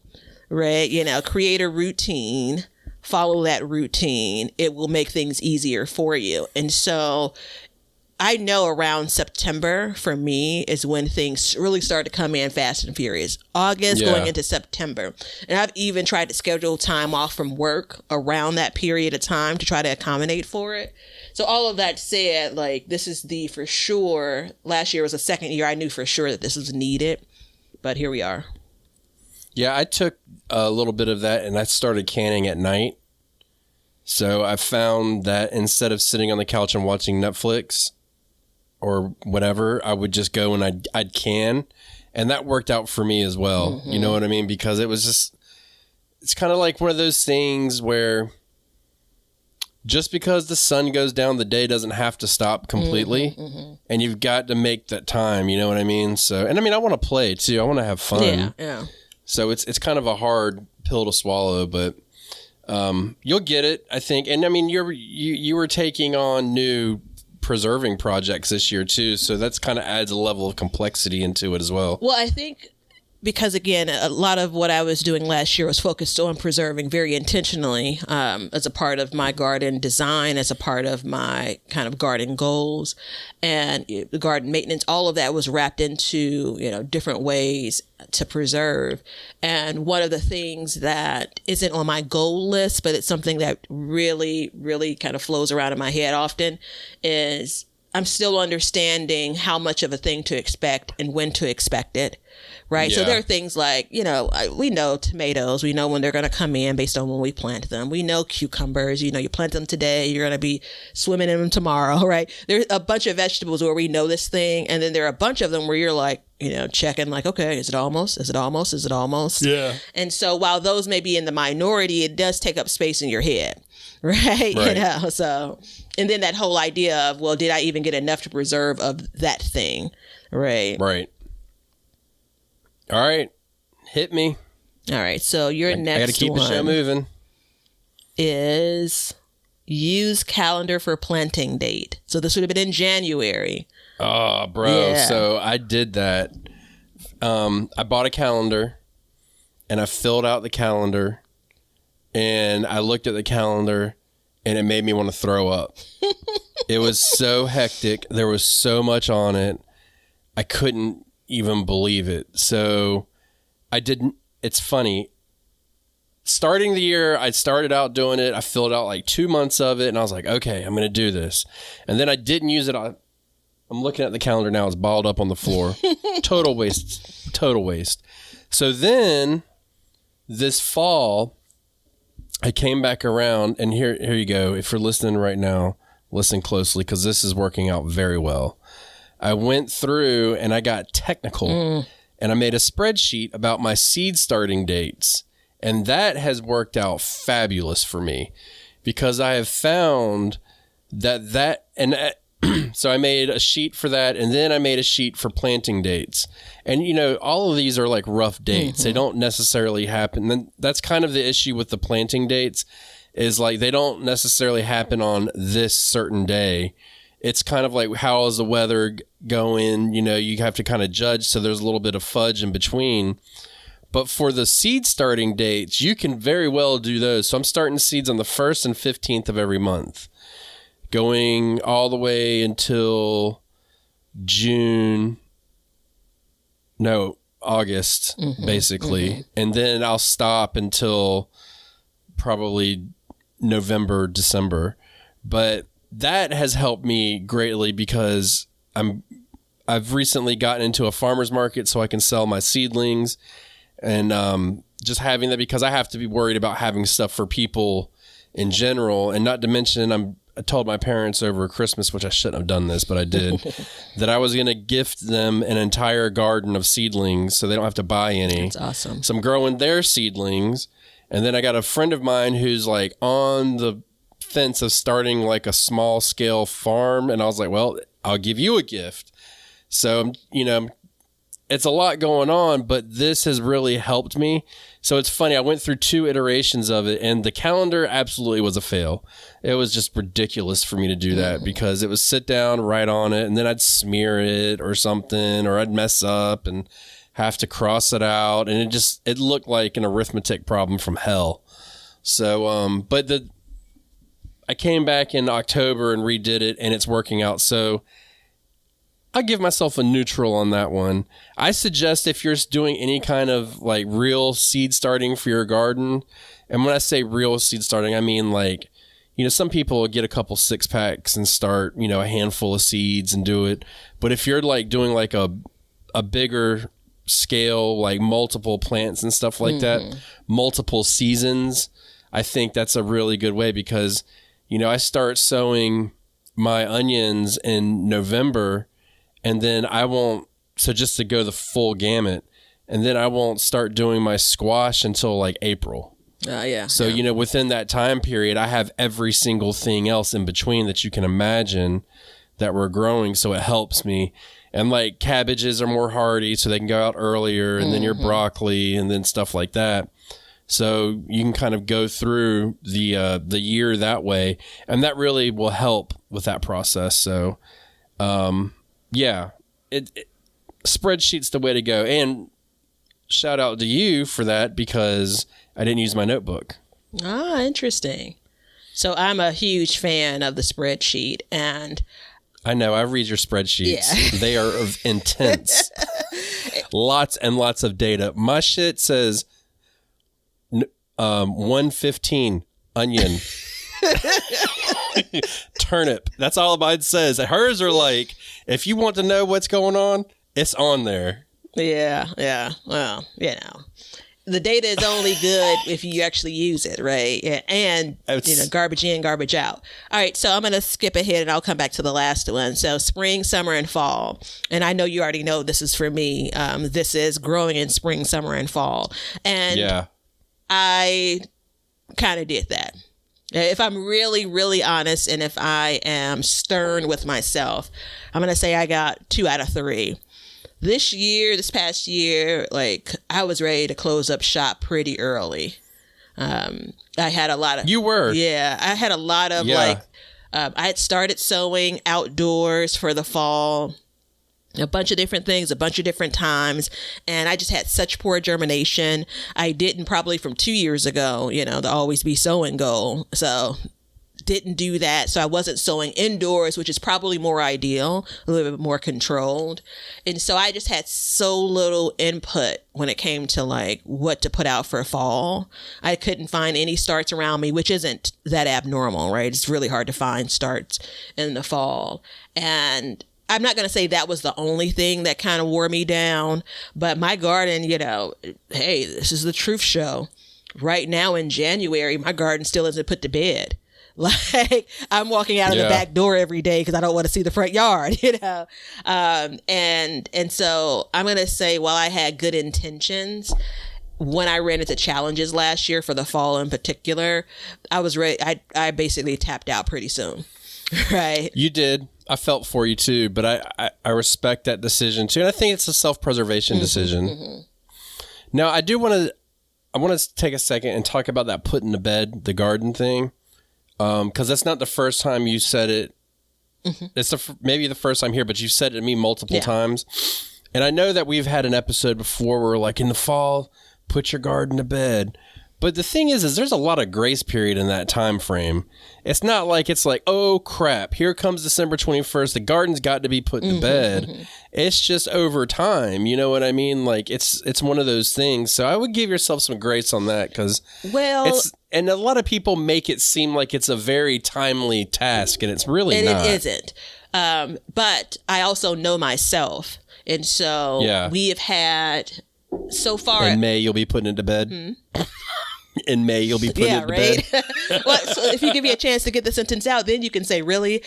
right? Create a routine, follow that routine. It will make things easier for you. And so I know around September for me is when things really start to come in fast and furious. August going into September. And I've even tried to schedule time off from work around that period of time to try to accommodate for it. So all of that said, like, this is the for sure. Last year was the second year I knew for sure that this was needed. But here we are. Yeah, I took a little bit of that and I started canning at night. So I found that instead of sitting on the couch and watching Netflix or whatever, I would just go and I'd can. And that worked out for me as well. Mm-hmm. You know what I mean? Because it was just, it's kind of like one of those things where just because the sun goes down, the day doesn't have to stop completely. Mm-hmm. And you've got to make that time. You know what I mean? So, and I mean, I want to play too. I want to have fun. Yeah. So it's kind of a hard pill to swallow, but you'll get it, I think. And I mean, you were taking on new preserving projects this year too, so that's kind of adds a level of complexity into it as well. Well, I think because, again, a lot of what I was doing last year was focused on preserving very intentionally as a part of my garden design, as a part of my kind of garden goals and the garden maintenance. All of that was wrapped into, different ways to preserve. And one of the things that isn't on my goal list, but it's something that really, really kind of flows around in my head often, is I'm still understanding how much of a thing to expect and when to expect it. Right. Yeah. So there are things like, we know tomatoes, we know when they're going to come in based on when we plant them. We know cucumbers, you plant them today, you're going to be swimming in them tomorrow. Right. There's a bunch of vegetables where we know this thing. And then there are a bunch of them where you're like, checking like, okay, is it almost? Yeah. And so while those may be in the minority, it does take up space in your head. Right. So, and then that whole idea of, well, did I even get enough to preserve of that thing? Right. Right. All right, hit me. All right, so your next one. I got to keep the show moving. Is use calendar for planting date. So this would have been in January. Oh, bro. Yeah. So I did that. I bought a calendar and I filled out the calendar and I looked at the calendar and it made me want to throw up. It was so hectic. There was so much on it. I couldn't even believe it. So I didn't. It's funny. Starting the year, I started out doing it. I filled out like 2 months of it and I was like, okay, I'm going to do this. And then I didn't use it. I'm looking at the calendar now. It's balled up on the floor. Total waste. So then this fall, I came back around and here you go. If you're listening right now, listen closely because this is working out very well. I went through and I got technical and I made a spreadsheet about my seed starting dates. And that has worked out fabulous for me because I have found so I made a sheet for that. And then I made a sheet for planting dates. And, all of these are like rough dates. Mm-hmm. They don't necessarily happen. And that's kind of the issue with the planting dates is like, they don't necessarily happen on this certain day. It's kind of like, how is the weather going? You have to kind of judge. So there's a little bit of fudge in between. But for the seed starting dates, you can very well do those. So I'm starting seeds on the 1st and 15th of every month, going all the way until August, basically. Mm-hmm. And then I'll stop until probably November, December. But that has helped me greatly because I've recently gotten into a farmer's market so I can sell my seedlings and just having that because I have to be worried about having stuff for people in general. And not to mention I told my parents over Christmas, which I shouldn't have done this, but I did, that I was going to gift them an entire garden of seedlings so they don't have to buy any. That's awesome. So I'm growing their seedlings. And then I got a friend of mine who's like on the fence of starting like a small scale farm. And I was like, well, I'll give you a gift. So, it's a lot going on, but this has really helped me. So it's funny. I went through 2 iterations of it and the calendar absolutely was a fail. It was just ridiculous for me to do that because it was sit down, write on it, and then I'd smear it or something, or I'd mess up and have to cross it out. And it looked like an arithmetic problem from hell. So, but I came back in October and redid it and it's working out. So I'll give myself a neutral on that one. I suggest if you're doing any kind of like real seed starting for your garden, and when I say real seed starting, I mean like, some people get a couple 6-packs and start, a handful of seeds and do it. But if you're like doing like a bigger scale, like multiple plants and stuff like that, multiple seasons, I think that's a really good way because, I start sowing my onions in November. And then so just to go the full gamut, and then I won't start doing my squash until like April. Yeah. So, within that time period, I have every single thing else in between that you can imagine that we're growing. So it helps me. And like cabbages are more hardy, so they can go out earlier, and then your broccoli and then stuff like that. So you can kind of go through the year that way. And that really will help with that process. So, yeah, spreadsheet's the way to go. And shout out to you for that because I didn't use my notebook. Ah, interesting. So I'm a huge fan of the spreadsheet, and I know, I read your spreadsheets. Yeah. They are intense. Lots and lots of data. My shit says 115 onion. Turnip. That's all mine says. Hers are like, if you want to know what's going on, it's on there. Yeah. Well, the data is only good if you actually use it, right? Yeah. And, garbage in, garbage out. All right. So I'm going to skip ahead and I'll come back to the last one. So spring, summer, and fall. And I know you already know this is for me. This is growing in spring, summer, and fall. And yeah. I kind of did that. If I'm really, really honest, and if I am stern with myself, I'm going to say I got 2 out of 3. This past year, like I was ready to close up shop pretty early. I had a lot of... You were? Yeah. I had a lot of I had started sowing outdoors for the fall. A bunch of different things, a bunch of different times. And I just had such poor germination. I didn't probably from 2 years ago, the always be sowing goal. So didn't do that. So I wasn't sowing indoors, which is probably more ideal, a little bit more controlled. And so I just had so little input when it came to like what to put out for fall. I couldn't find any starts around me, which isn't that abnormal, right? It's really hard to find starts in the fall. And I'm not going to say that was the only thing that kind of wore me down, but my garden, hey, this is the truth show. Right now in January, my garden still isn't put to bed. Like I'm walking out of the back door every day because I don't want to see the front yard, and so I'm going to say while I had good intentions, when I ran into challenges last year for the fall in particular, I was ready. I basically tapped out pretty soon. Right. You did. I felt for you too, but I respect that decision too. And I think it's a self-preservation decision. Mm-hmm. Now I want to take a second and talk about that putting to bed the garden thing. Cause that's not the first time you said it. Mm-hmm. It's maybe the first time here, but you've said it to me multiple times. And I know that we've had an episode before where like in the fall, put your garden to bed. But the thing is there's a lot of grace period in that time frame. It's not like it's like, oh crap, here comes December 21st. The garden's got to be put to bed. Mm-hmm. It's just over time. You know what I mean? Like it's one of those things. So I would give yourself some grace on that because and a lot of people make it seem like it's a very timely task and it's really not. It isn't. But I also know myself. And so we have had so far. In May, you'll be putting it to bed. Mm-hmm. In May, you'll be putting it to bed. Well, so if you give me a chance to get the sentence out, then you can say, really?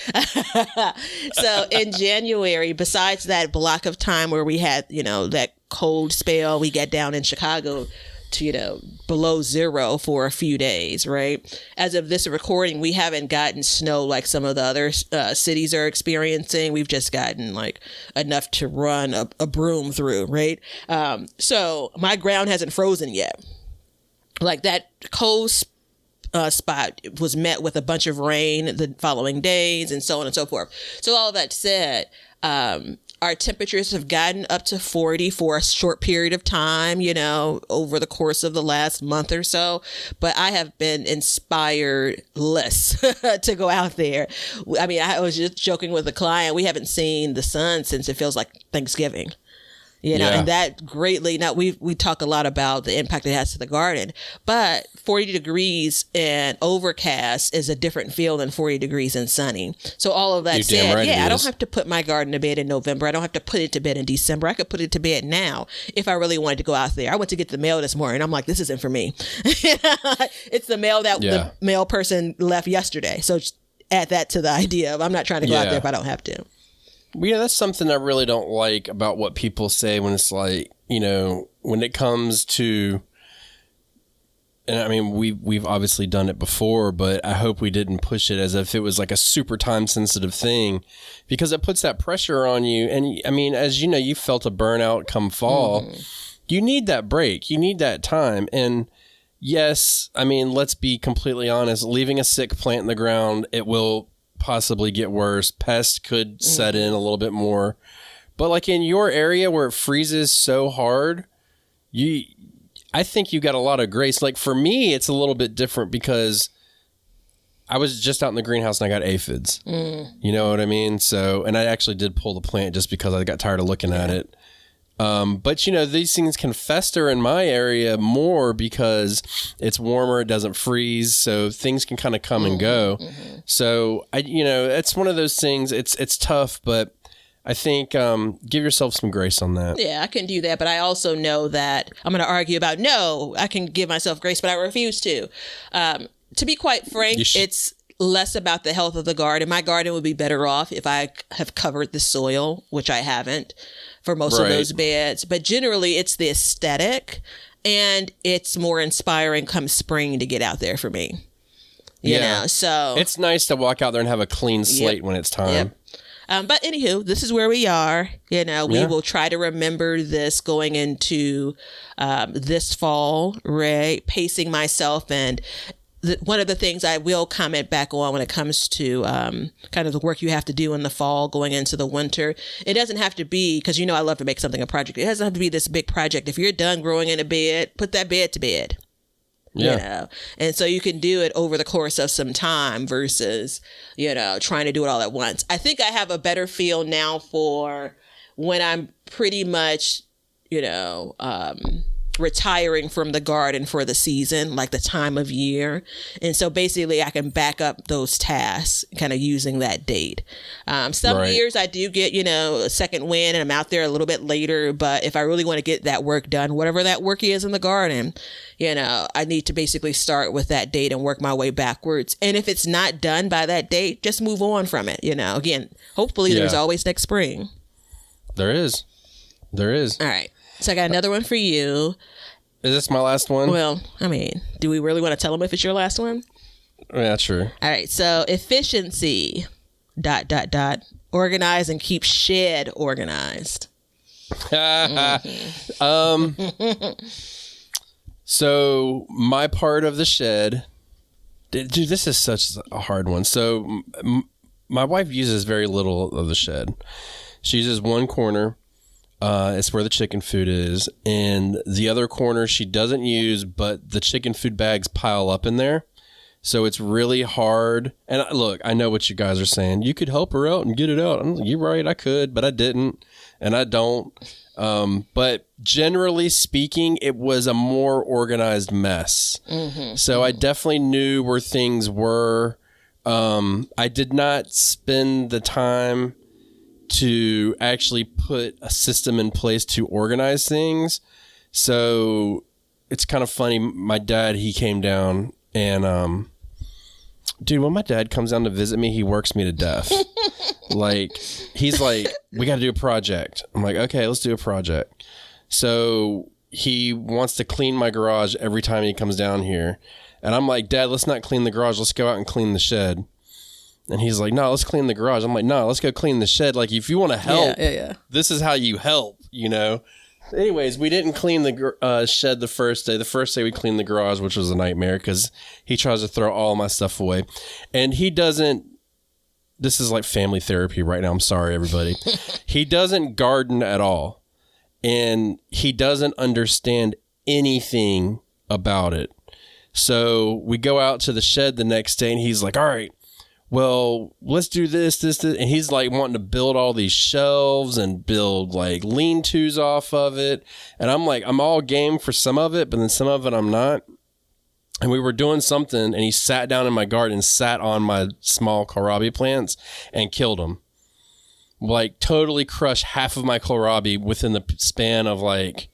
So in January, besides that block of time where we had, that cold spell, we get down in Chicago to, below 0 for a few days, right? As of this recording, we haven't gotten snow like some of the other cities are experiencing. We've just gotten like enough to run a broom through, right? So my ground hasn't frozen yet. Like that cold spot was met with a bunch of rain the following days and so on and so forth. So all that said, our temperatures have gotten up to 40 for a short period of time, over the course of the last month or so. But I have been inspired less to go out there. I mean, I was just joking with a client. We haven't seen the sun since it feels like Thanksgiving. And that greatly, now we talk a lot about the impact it has to the garden, but 40 degrees and overcast is a different feel than 40 degrees and sunny. So all of that said, right, I don't have to put my garden to bed in November. I don't have to put it to bed in December. I could put it to bed now if I really wanted to go out there. I went to get the mail this morning. I'm like, this isn't for me. It's the mail that the mail person left yesterday. So just add that to the idea of I'm not trying to go out there if I don't have to. Yeah, that's something I really don't like about what people say when it's like, when it comes to, and I mean, we've obviously done it before, but I hope we didn't push it as if it was like a super time sensitive thing, because it puts that pressure on you. And I mean, as you know, you felt a burnout come fall. You need that break. You need that time. And yes, I mean, let's be completely honest, leaving a sick plant in the ground, it will possibly get worse. Pests could set in a little bit more. But like in your area where it freezes so hard, I think you got a lot of grace. Like for me, it's a little bit different because I was just out in the greenhouse and I got aphids. You know what I mean? So, and I actually did pull the plant just because I got tired of looking at it. But these things can fester in my area more because it's warmer, it doesn't freeze, so things can kind of come and go. So it's one of those things. It's tough, but I think give yourself some grace on that. Yeah, I can do that, but I also know that I'm going to argue about I can give myself grace, but I refuse to. To be quite frank, it's less about the health of the garden. My garden would be better off if I have covered the soil, which I haven't for most of those beds. But generally, it's the aesthetic, and it's more inspiring come spring to get out there for me. You know, so it's nice to walk out there and have a clean slate when it's time. But anywho, this is where we are. We will try to remember this going into this fall, right? Pacing myself. And one of the things I will comment back on when it comes to kind of the work you have to do in the fall going into the winter, it doesn't have to be, because I love to make something a project. It doesn't have to be this big project. If you're done growing in a bed, put that bed to bed. And so you can do it over the course of some time versus, trying to do it all at once. I think I have a better feel now for when I'm pretty much, retiring from the garden for the season, like the time of year. And so basically I can back up those tasks kind of using that date. Some years I do get, a second wind and I'm out there a little bit later. But if I really want to get that work done, whatever that work is in the garden, I need to basically start with that date and work my way backwards. And if it's not done by that date, just move on from it. Again, hopefully there's always next spring. There is. All right. So I got another one for you. Is this my last one? Well, I mean, do we really want to tell them if it's your last one? Yeah, sure. All right. So efficiency, ... Organize and keep shed organized. So my part of the shed, dude, this is such a hard one. So my wife uses very little of the shed. She uses one corner. It's where the chicken food is. And the other corner she doesn't use, but the chicken food bags pile up in there. So it's really hard. And look, I know what you guys are saying. You could help her out and get it out. I'm like, you're right, I could, but I didn't. And I don't. But generally speaking, it was a more organized mess. So I definitely knew where things were. I did not spend the time to actually put a system in place to organize things. So it's kind of funny. My dad, he came down and, dude, when my dad comes down to visit me, he works me to death. Like, he's like, we got to do a project. I'm like, okay, let's do a project. So he wants to clean my garage every time he comes down here. And I'm like, Dad, let's not clean the garage. Let's go out and clean the shed. And he's like, no, let's clean the garage. I'm like, no, let's go clean the shed. Like, if you want to help, this is how you help, Anyways, we didn't clean the shed the first day. The first day we cleaned the garage, which was a nightmare because he tries to throw all my stuff away. And he doesn't this is like family therapy right now. I'm sorry, everybody. He doesn't garden at all. And he doesn't understand anything about it. So we go out to the shed the next day and he's like, all right, well, let's do this. And he's like wanting to build all these shelves and build like lean-tos off of it. And I'm like, I'm all game for some of it, but then some of it I'm not. And we were doing something and he sat down in my garden, sat on my small kohlrabi plants and killed them. Like totally crushed half of my kohlrabi within the span of like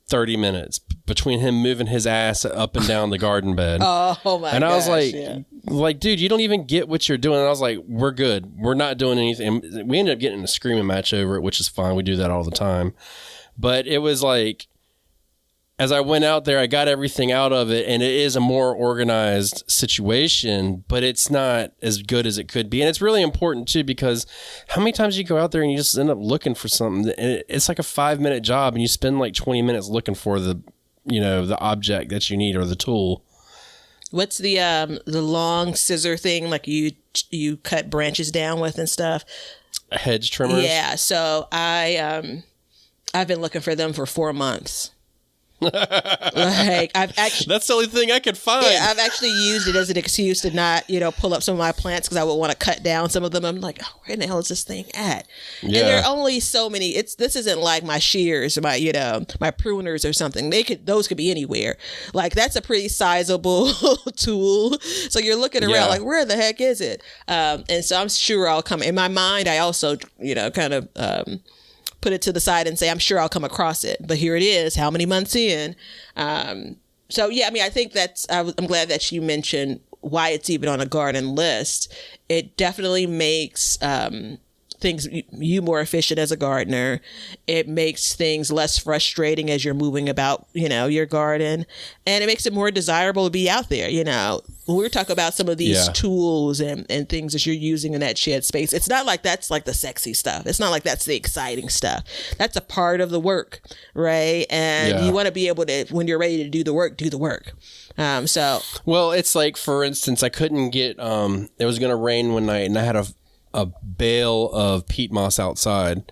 30 minutes between him moving his ass up and down the garden bed. Oh my! And I was gosh, like, dude, you don't even get what you're doing. And I was like, we're good. We're not doing anything. And we ended up getting in a screaming match over it, which is fine. We do that all the time. But it was like, as I went out there, I got everything out of it, and it is a more organized situation, but it's not as good as it could be. And it's really important, too, because how many times you go out there and you just end up looking for something, and it's like a 5-minute job, and you spend like 20 minutes looking for the object that you need or the tool. What's the long scissor thing like you cut branches down with and stuff? Hedge trimmers? Yeah, so I've been looking for them for 4 months. Like I've actually, that's the only thing I could find. Yeah, I've actually used it as an excuse to not, pull up some of my plants because I would want to cut down some of them. I'm like, oh, where the hell is this thing at? Yeah. And there are only so many. This isn't like my shears, my my pruners or something. Those could be anywhere. Like that's a pretty sizable tool. So you're looking around like, where the heck is it? And so I'm sure I'll come. In my mind, I also kind of put it to the side and say, I'm sure I'll come across it. But here it is, how many months in? So, yeah, I mean, I think I'm glad that you mentioned why it's even on a garden list. It definitely makes things you more efficient as a gardener. It makes things less frustrating as you're moving about, your garden. And it makes it more desirable to be out there, When we're talking about some of these tools and things that you're using in that shed space, it's not like that's like the sexy stuff. It's not like that's the exciting stuff. That's a part of the work, right? And you want to be able to, when you're ready to do the work, do the work. Well, it's like, for instance, I couldn't get, it was going to rain one night and I had a bale of peat moss outside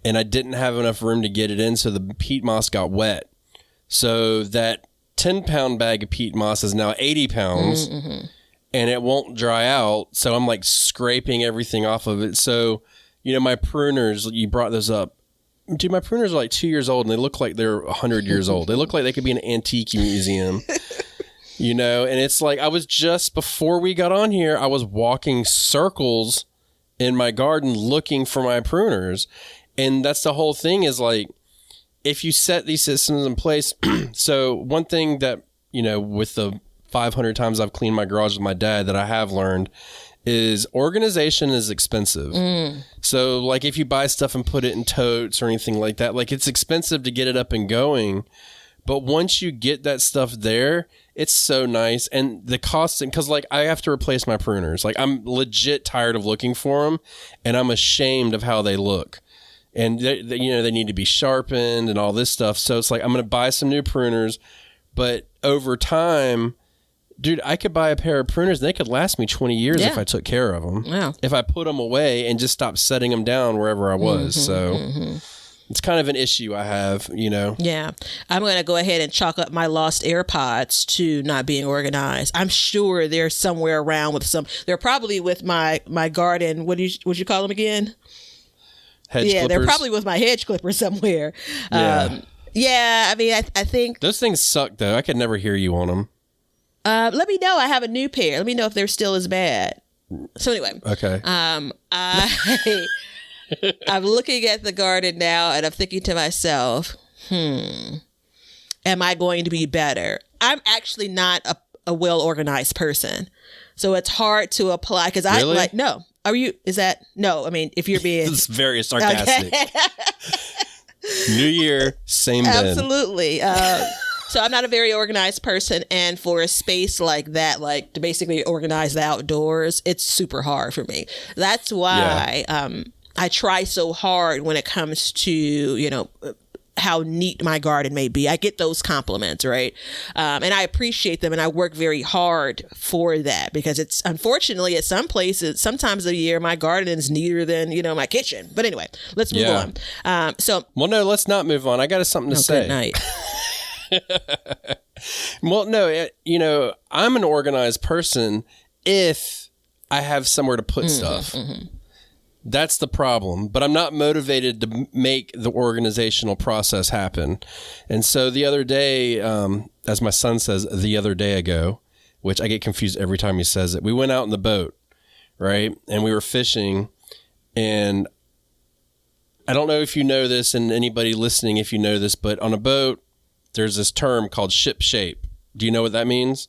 and I didn't have enough room to get it in. So the peat moss got wet. So that 10-pound bag of peat moss is now 80 pounds and it won't dry out. So I'm like scraping everything off of it. So, my pruners, you brought those up. Dude, my pruners are like 2 years old and they look like they're 100 years old. They look like they could be in an antique museum. And it's like, before we got on here, I was walking circles in my garden looking for my pruners. And that's the whole thing is like, if you set these systems in place. So one thing that, with the 500 times I've cleaned my garage with my dad that I have learned is organization is expensive. So like if you buy stuff and put it in totes or anything like that, like it's expensive to get it up and going. But once you get that stuff there, it's so nice. And the cost, because like I have to replace my pruners. Like I'm legit tired of looking for them and I'm ashamed of how they look. And they need to be sharpened and all this stuff. So it's like, I'm going to buy some new pruners, but over time, dude, I could buy a pair of pruners and they could last me 20 years if I took care of them. Wow. If I put them away and just stopped setting them down wherever I was. It's kind of an issue I have, Yeah. I'm going to go ahead and chalk up my lost AirPods to not being organized. I'm sure they're somewhere around with they're probably with my garden. What would you call them again? Hedge clippers. They're probably with my hedge clipper somewhere. I mean, I think those things suck though. I could never hear you on them. Let me know. I have a new pair. Let me know if they're still as bad. So anyway, okay. I'm looking at the garden now and I'm thinking to myself, am I going to be better? I'm actually not a well-organized person. So it's hard to apply because really? No. Are you, no, I mean, if you're being. This is very sarcastic. Okay. New year, same bin. Absolutely. So I'm not a very organized person. And for a space like that, like to basically organize the outdoors, it's super hard for me. That's why I try so hard when it comes to, how neat my garden may be. I get those compliments, right? And I appreciate them, and I work very hard for that, because it's unfortunately at some places, sometimes of the year, my garden is neater than, my kitchen. But anyway, let's move on. Well, no, let's not move on. I got something to say. Good night. Well, no, I'm an organized person if I have somewhere to put stuff. That's the problem. But I'm not motivated to make the organizational process happen. And so the other day, as my son says, the other day ago, which I get confused every time he says it, we went out in the boat, right? And we were fishing. And I don't know if you know this, and anybody listening, if you know this, but on a boat, there's this term called ship shape. Do you know what that means?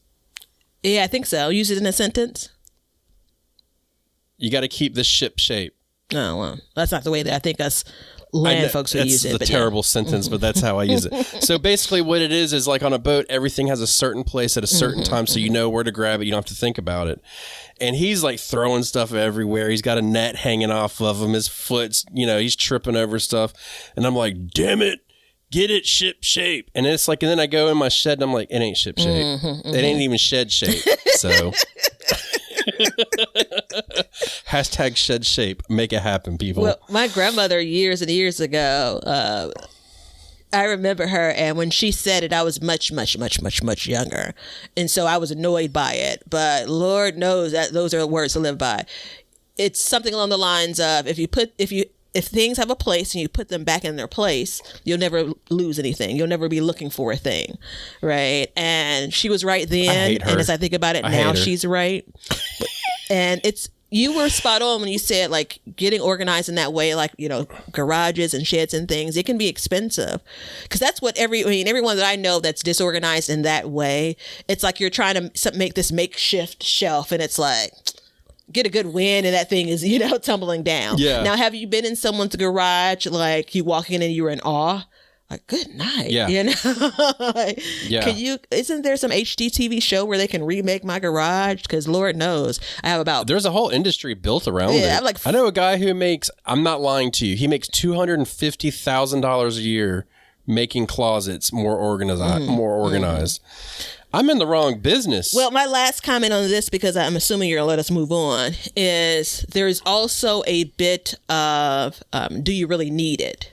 Yeah, I think so. Use it in a sentence. You got to keep the ship shape. Oh, well, that's not the way that I think us land folks would use it. That's a terrible sentence, but that's how I use it. So basically what it is like on a boat, everything has a certain place at a certain time, so you know where to grab it. You don't have to think about it. And he's like throwing stuff everywhere. He's got a net hanging off of him. His foot's, he's tripping over stuff. And I'm like, damn it. Get it ship shape. And it's like, and then I go in my shed and I'm like, it ain't ship shape. It ain't even shed shape. So hashtag shed shape. Make it happen, people. Well, my grandmother years and years ago, I remember her, and when she said it, I was much, much, much, much, much younger. And so I was annoyed by it. But Lord knows that those are words to live by. It's something along the lines of, if things have a place and you put them back in their place, you'll never lose anything. You'll never be looking for a thing, right? And she was right then. I hate her. And as I think about it now, she's right. And you were spot on when you said, like, getting organized in that way, like, garages and sheds and things, it can be expensive. Because that's what everyone that I know that's disorganized in that way, it's like you're trying to make this makeshift shelf, and it's like, get a good wind and that thing is, tumbling down. Yeah. Now, have you been in someone's garage, like you walk in and you're in awe? Like, good night. Yeah. Yeah. Isn't there some HGTV show where they can remake my garage? Because Lord knows I have there's a whole industry built around it. I know a guy who I'm not lying to you, he makes $250,000 a year making closets more organized. I'm in the wrong business. Well, my last comment on this, because I'm assuming you're going to let us move on, is there's also a bit of, do you really need it?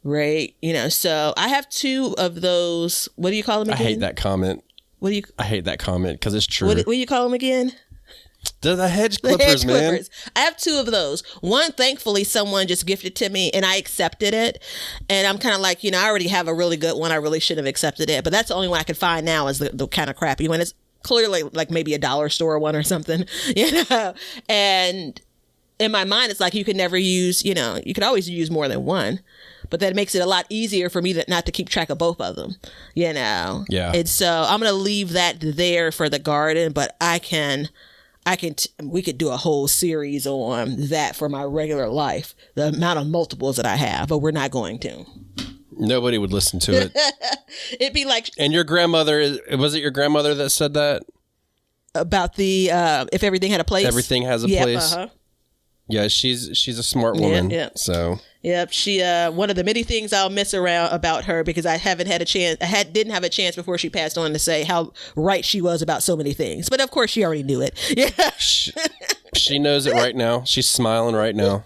Right? So I have two of those. What do you call them again? I hate that comment. I hate that comment because it's true. What do you call them again? The hedge clippers, man. I have two of those. One, thankfully, someone just gifted to me, and I accepted it. And I'm kind of like, I already have a really good one. I really should have accepted it. But that's the only one I could find now is the kind of crappy one. It's clearly like maybe a dollar store one or something, And in my mind, it's like you could never use, you could always use more than one. But that makes it a lot easier for me not to keep track of both of them, Yeah. And so I'm going to leave that there for the garden, but we could do a whole series on that for my regular life, the amount of multiples that I have, but we're not going to. Nobody would listen to it. It'd be like... And your grandmother, was it your grandmother that said that? About the, if everything had a place? Everything has a place. Uh-huh. Yeah, she's a smart woman. Yeah. So... Yep, she one of the many things I'll miss around about her, because I haven't had a chance. Didn't have a chance before she passed on to say how right she was about so many things. But of course, she already knew it. Yeah, she knows it right now. She's smiling right now.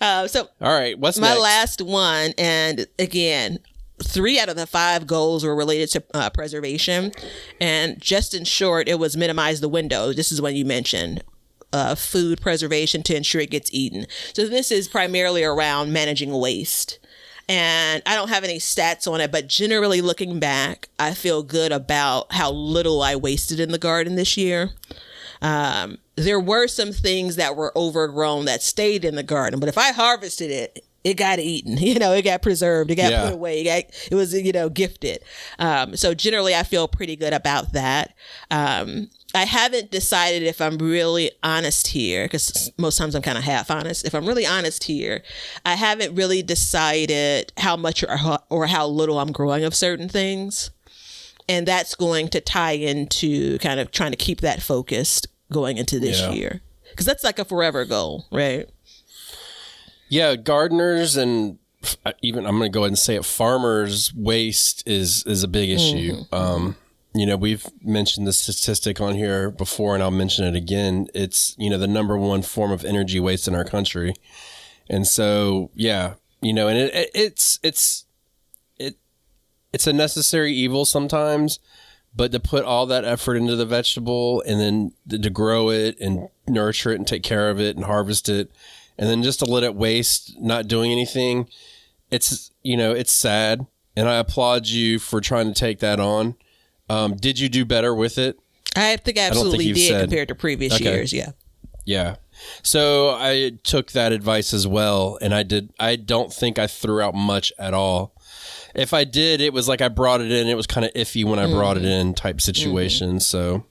So all right, what's my next? last one? And again, 3 out of the 5 goals were related to preservation, and just in short, it was minimize the window. This is one you mentioned. Food preservation to ensure it gets eaten. So this is primarily around managing waste. And I don't have any stats on it, but generally looking back, I feel good about how little I wasted in the garden this year. There were some things that were overgrown that stayed in the garden, but if I harvested it, it got eaten, it got preserved, it got put away, it was, gifted. So generally I feel pretty good about that. I haven't decided if I'm really honest here, because most times I'm kind of half honest. If I'm really honest here, I haven't really decided how much or how little I'm growing of certain things. And that's going to tie into kind of trying to keep that focused going into this year. Because that's like a forever goal, right? Yeah, gardeners and I'm going to go ahead and say it, farmers' waste is a big issue. We've mentioned the statistic on here before, and I'll mention it again. It's, the number one form of energy waste in our country. And so, and it's a necessary evil sometimes, but to put all that effort into the vegetable and then to grow it and nurture it and take care of it and harvest it, and then just to let it waste, not doing anything, it's sad. And I applaud you for trying to take that on. Did you do better with it? I think I absolutely did compared to previous years. Yeah. Yeah. So I took that advice as well. And I don't think I threw out much at all. If I did, it was like I brought it in. It was kind of iffy when I brought it in type situation. So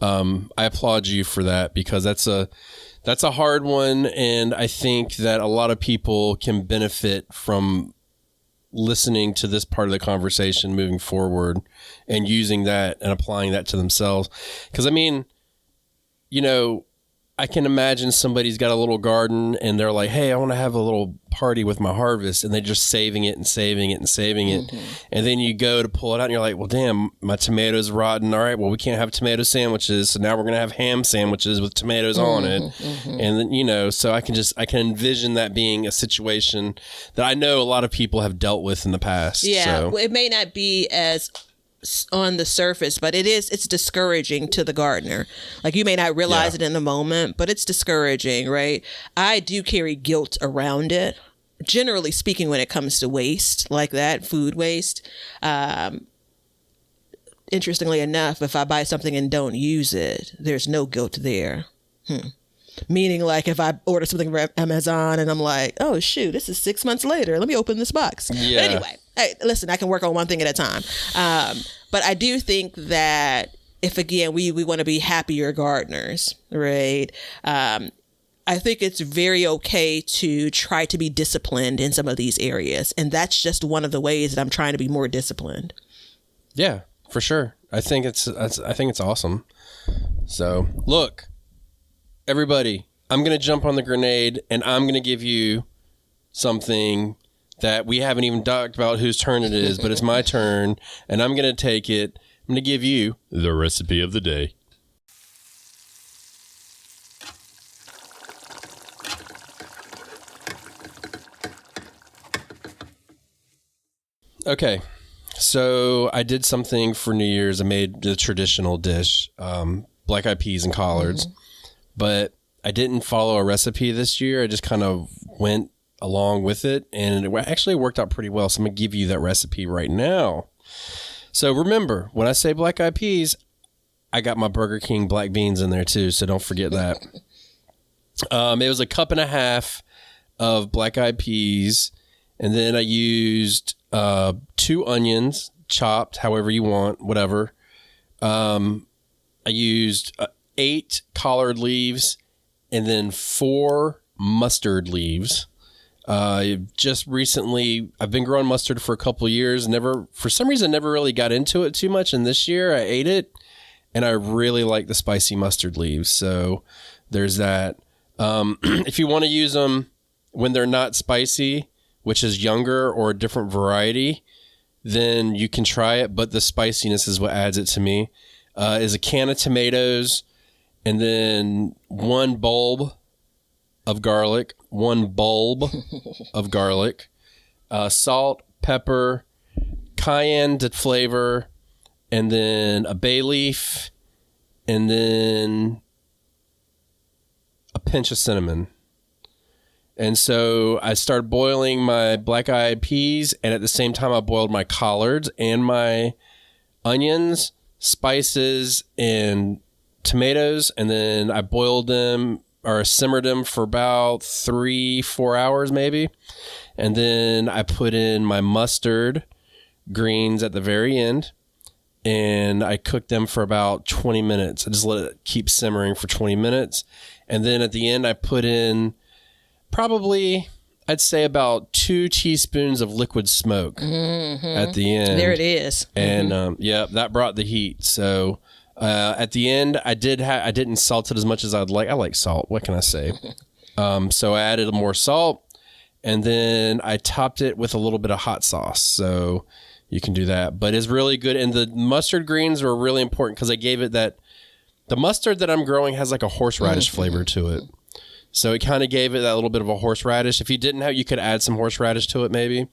I applaud you for that, because that's a hard one. And I think that a lot of people can benefit from listening to this part of the conversation moving forward and using that and applying that to themselves. Because, I can imagine somebody's got a little garden and they're like, hey, I want to have a little party with my harvest. And they're just saving it and saving it and saving it. And then you go to pull it out and you're like, well, damn, my tomatoes rotten. All right, well, we can't have tomato sandwiches. So now we're going to have ham sandwiches with tomatoes on it. And then, so I can envision that being a situation that I know a lot of people have dealt with in the past. Yeah, so. Well, it may not be as on the surface, but it's discouraging to the gardener. Like, you may not realize it in the moment, but it's discouraging, right? I do carry guilt around it, generally speaking, when it comes to waste like that, food waste. Interestingly enough, if I buy something and don't use it, there's no guilt there. Meaning, like, if I order something from Amazon and I'm like, oh shoot, this is 6 months later, let me open this box. Yeah. But anyway, hey, listen, I can work on one thing at a time. But I do think that if, again, we want to be happier gardeners, right? I think it's very okay to try to be disciplined in some of these areas. And that's just one of the ways that I'm trying to be more disciplined. Yeah, for sure. I think it's awesome. So look, everybody, I'm going to jump on the grenade and I'm going to give you something that we haven't even talked about whose turn it is, but it's my turn, and I'm going to take it. I'm going to give you the recipe of the day. Okay, so I did something for New Year's. I made the traditional dish, black eyed peas and collards, but I didn't follow a recipe this year. I just kind of went along with it, and it actually worked out pretty well. So I'm going to give you that recipe right now. So remember, when I say black eyed peas, I got my Burger King black beans in there too, so don't forget that. It was 1.5 cups of black eyed peas, and then I used 2 onions, chopped however you want, whatever. I used 8 collard leaves, and then 4 mustard leaves. Just recently, I've been growing mustard for a couple of years. For some reason, never really got into it too much. And this year I ate it and I really like the spicy mustard leaves. So there's that. If you want to use them when they're not spicy, which is younger or a different variety, then you can try it. But the spiciness is what adds it to me. Is a can of tomatoes and then 1 bulb of garlic, 1 bulb of garlic, salt, pepper, cayenne to flavor, and then a bay leaf, and then a pinch of cinnamon. And so I started boiling my black-eyed peas, and at the same time I boiled my collards and my onions, spices, and tomatoes, and then I boiled them or simmered them for about 3-4 hours maybe. And then I put in my mustard greens at the very end, and I cooked them for about 20 minutes. I just let it keep simmering for 20 minutes. And then at the end, I put in probably, I'd say about 2 teaspoons of liquid smoke at the end. There it is. And that brought the heat. So at the end, I didn't salt it as much as I'd like. I like salt. What can I say? So I added more salt, And then I topped it with a little bit of hot sauce. So you can do that. But it's really good. And the mustard greens were really important because I gave it that. The mustard that I'm growing has like a horseradish flavor to it. So it kind of gave it that little bit of a horseradish. If you didn't have, you could add some horseradish to it maybe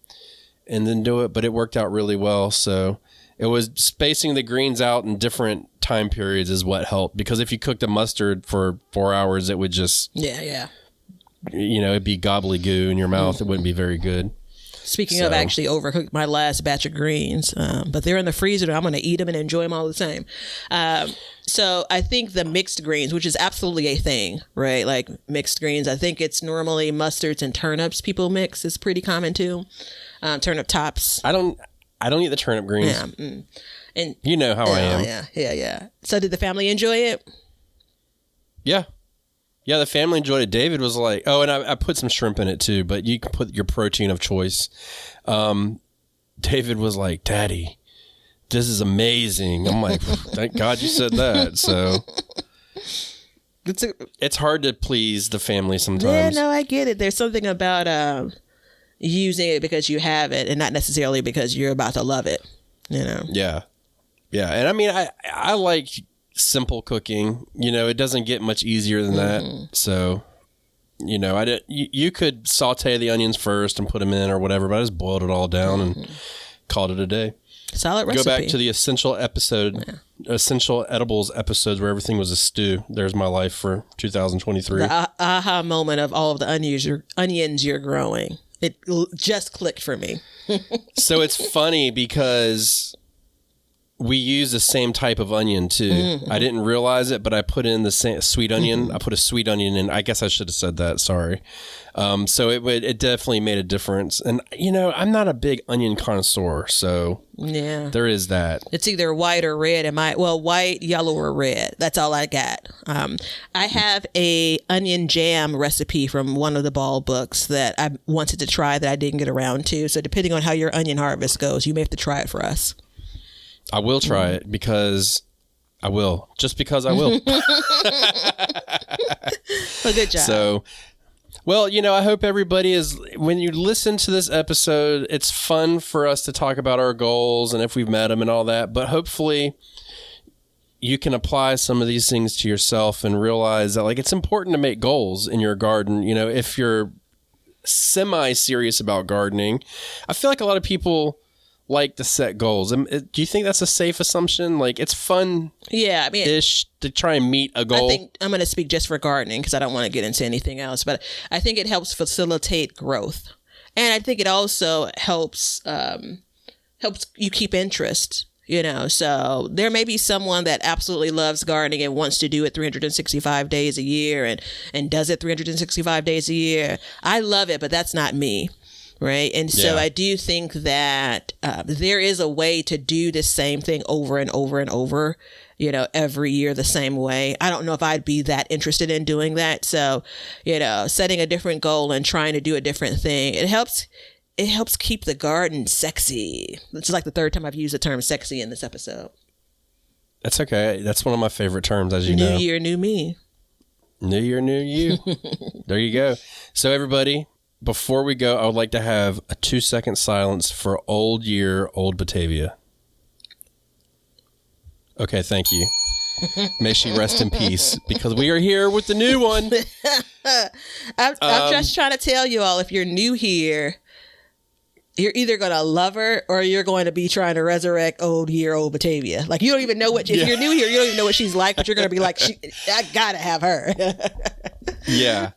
and then do it. But it worked out really well. So it was spacing the greens out in different time periods is what helped. Because if you cooked a mustard for 4 hours, it would just, it'd be gobbly-goo in your mouth. It wouldn't be very good. Speaking of, actually overcooked my last batch of greens, but they're in the freezer and I'm going to eat them and enjoy them all the same. So I think the mixed greens, which is absolutely a thing, right? Like mixed greens, I think it's normally mustards and turnips people mix is pretty common too. Turnip tops. I don't eat the turnip greens. Yeah. And you know how I am. Yeah. So did the family enjoy it? Yeah. Yeah, the family enjoyed it. David was like, oh, and I put some shrimp in it too, but you can put your protein of choice. David was like, Daddy, this this I'm like, thank God you said that. So it's hard to please the family sometimes. Yeah, no, I get it. There's something about using it because you have it and not necessarily because you're about to love it, you know? Yeah. Yeah. And I mean, I like simple cooking, it doesn't get much easier than that. So, you could saute the onions first and put them in or whatever, but I just boiled it all down and called it a day. Solid recipe. Go back to the essential edibles episodes where everything was a stew. There's my life for 2023. The aha moment of all of the onions you're growing. It just clicked for me. So it's funny because we use the same type of onion too. I didn't realize it, but I put in the same sweet onion. I put a sweet onion in. I guess I should have said that. Sorry. So it definitely made a difference. And I'm not a big onion connoisseur, so yeah, there is that. It's either white or red. White, yellow, or red. That's all I got. I have a onion jam recipe from one of the Ball books that I wanted to try that I didn't get around to. So depending on how your onion harvest goes, you may have to try it for us. I will try it because I will. Just because I will. Well, good job. So, I hope everybody is, when you listen to this episode, it's fun for us to talk about our goals and if we've met them and all that. But hopefully you can apply some of these things to yourself and realize that it's important to make goals in your garden. If you're semi-serious about gardening, I feel like a lot of people like to set goals. Do you think that's a safe assumption? It's fun, ish to try and meet a goal. I think I'm going to speak just for gardening because I don't want to get into anything else. But I think it helps facilitate growth, and I think it also helps you keep interest. So there may be someone that absolutely loves gardening and wants to do it 365 days a year and does it 365 days a year. I love it, but that's not me. Right. And so I do think that there is a way to do the same thing over and over and over, every year the same way. I don't know if I'd be that interested in doing that. So, setting a different goal and trying to do a different thing, it helps keep the garden sexy. It's like the third time I've used the term sexy in this episode. That's okay. That's one of my favorite terms, as you know. New year, new me. New year, new you. There you go. So everybody, before we go, I would like to have a 2-second silence for Old Year, Old Batavia. Okay, thank you. May she rest in peace, because we are here with the new one. I'm just trying to tell you all, if you're new here, you're either going to love her or you're going to be trying to resurrect Old Year, Old Batavia. You don't even know if you're new here, you don't even know what she's like, but you're going to be like, I got to have her. Yeah.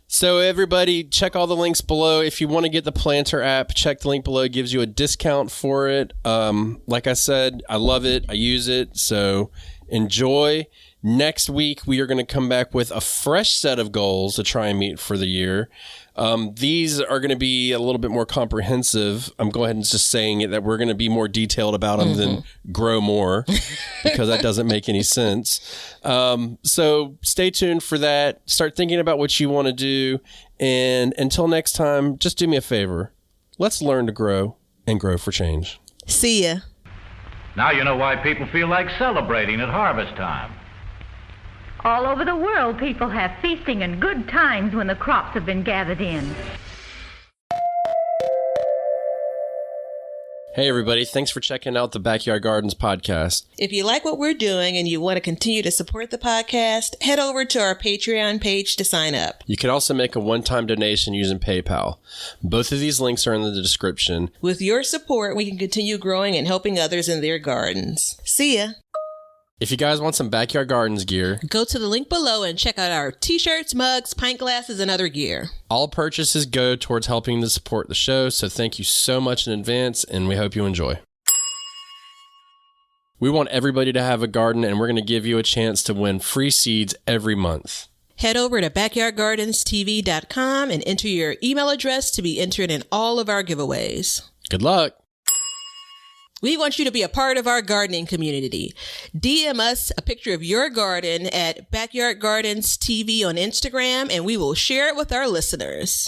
So everybody, check all the links below. If you want to get the Planter app, check the link below. It gives you a discount for it. Like I said, I love it. I use it. So enjoy. Next week, we are going to come back with a fresh set of goals to try and meet for the year. These are going to be a little bit more comprehensive. I'm going ahead and just saying it that we're going to be more detailed about them than grow more, because that doesn't make any sense. So stay tuned for that. Start thinking about what you want to do. And until next time, just do me a favor. Let's learn to grow and grow for change. See ya. Now you know why people feel like celebrating at harvest time. All over the world, people have feasting and good times when the crops have been gathered in. Hey, everybody. Thanks for checking out the Backyard Gardens podcast. If you like what we're doing and you want to continue to support the podcast, head over to our Patreon page to sign up. You can also make a one-time donation using PayPal. Both of these links are in the description. With your support, we can continue growing and helping others in their gardens. See ya. If you guys want some Backyard Gardens gear, Go to the link below and check out our t-shirts, mugs, pint glasses, and other gear. all purchases go towards helping to support the show, so thank you so much in advance, and we hope you enjoy. We want everybody to have a garden, and we're going to give you a chance to win free seeds every month. Head over to backyardgardenstv.com and enter your email address to be entered in all of our giveaways. Good luck! We want you to be a part of our gardening community. DM us a picture of your garden at Backyard Gardens TV on Instagram, and we will share it with our listeners.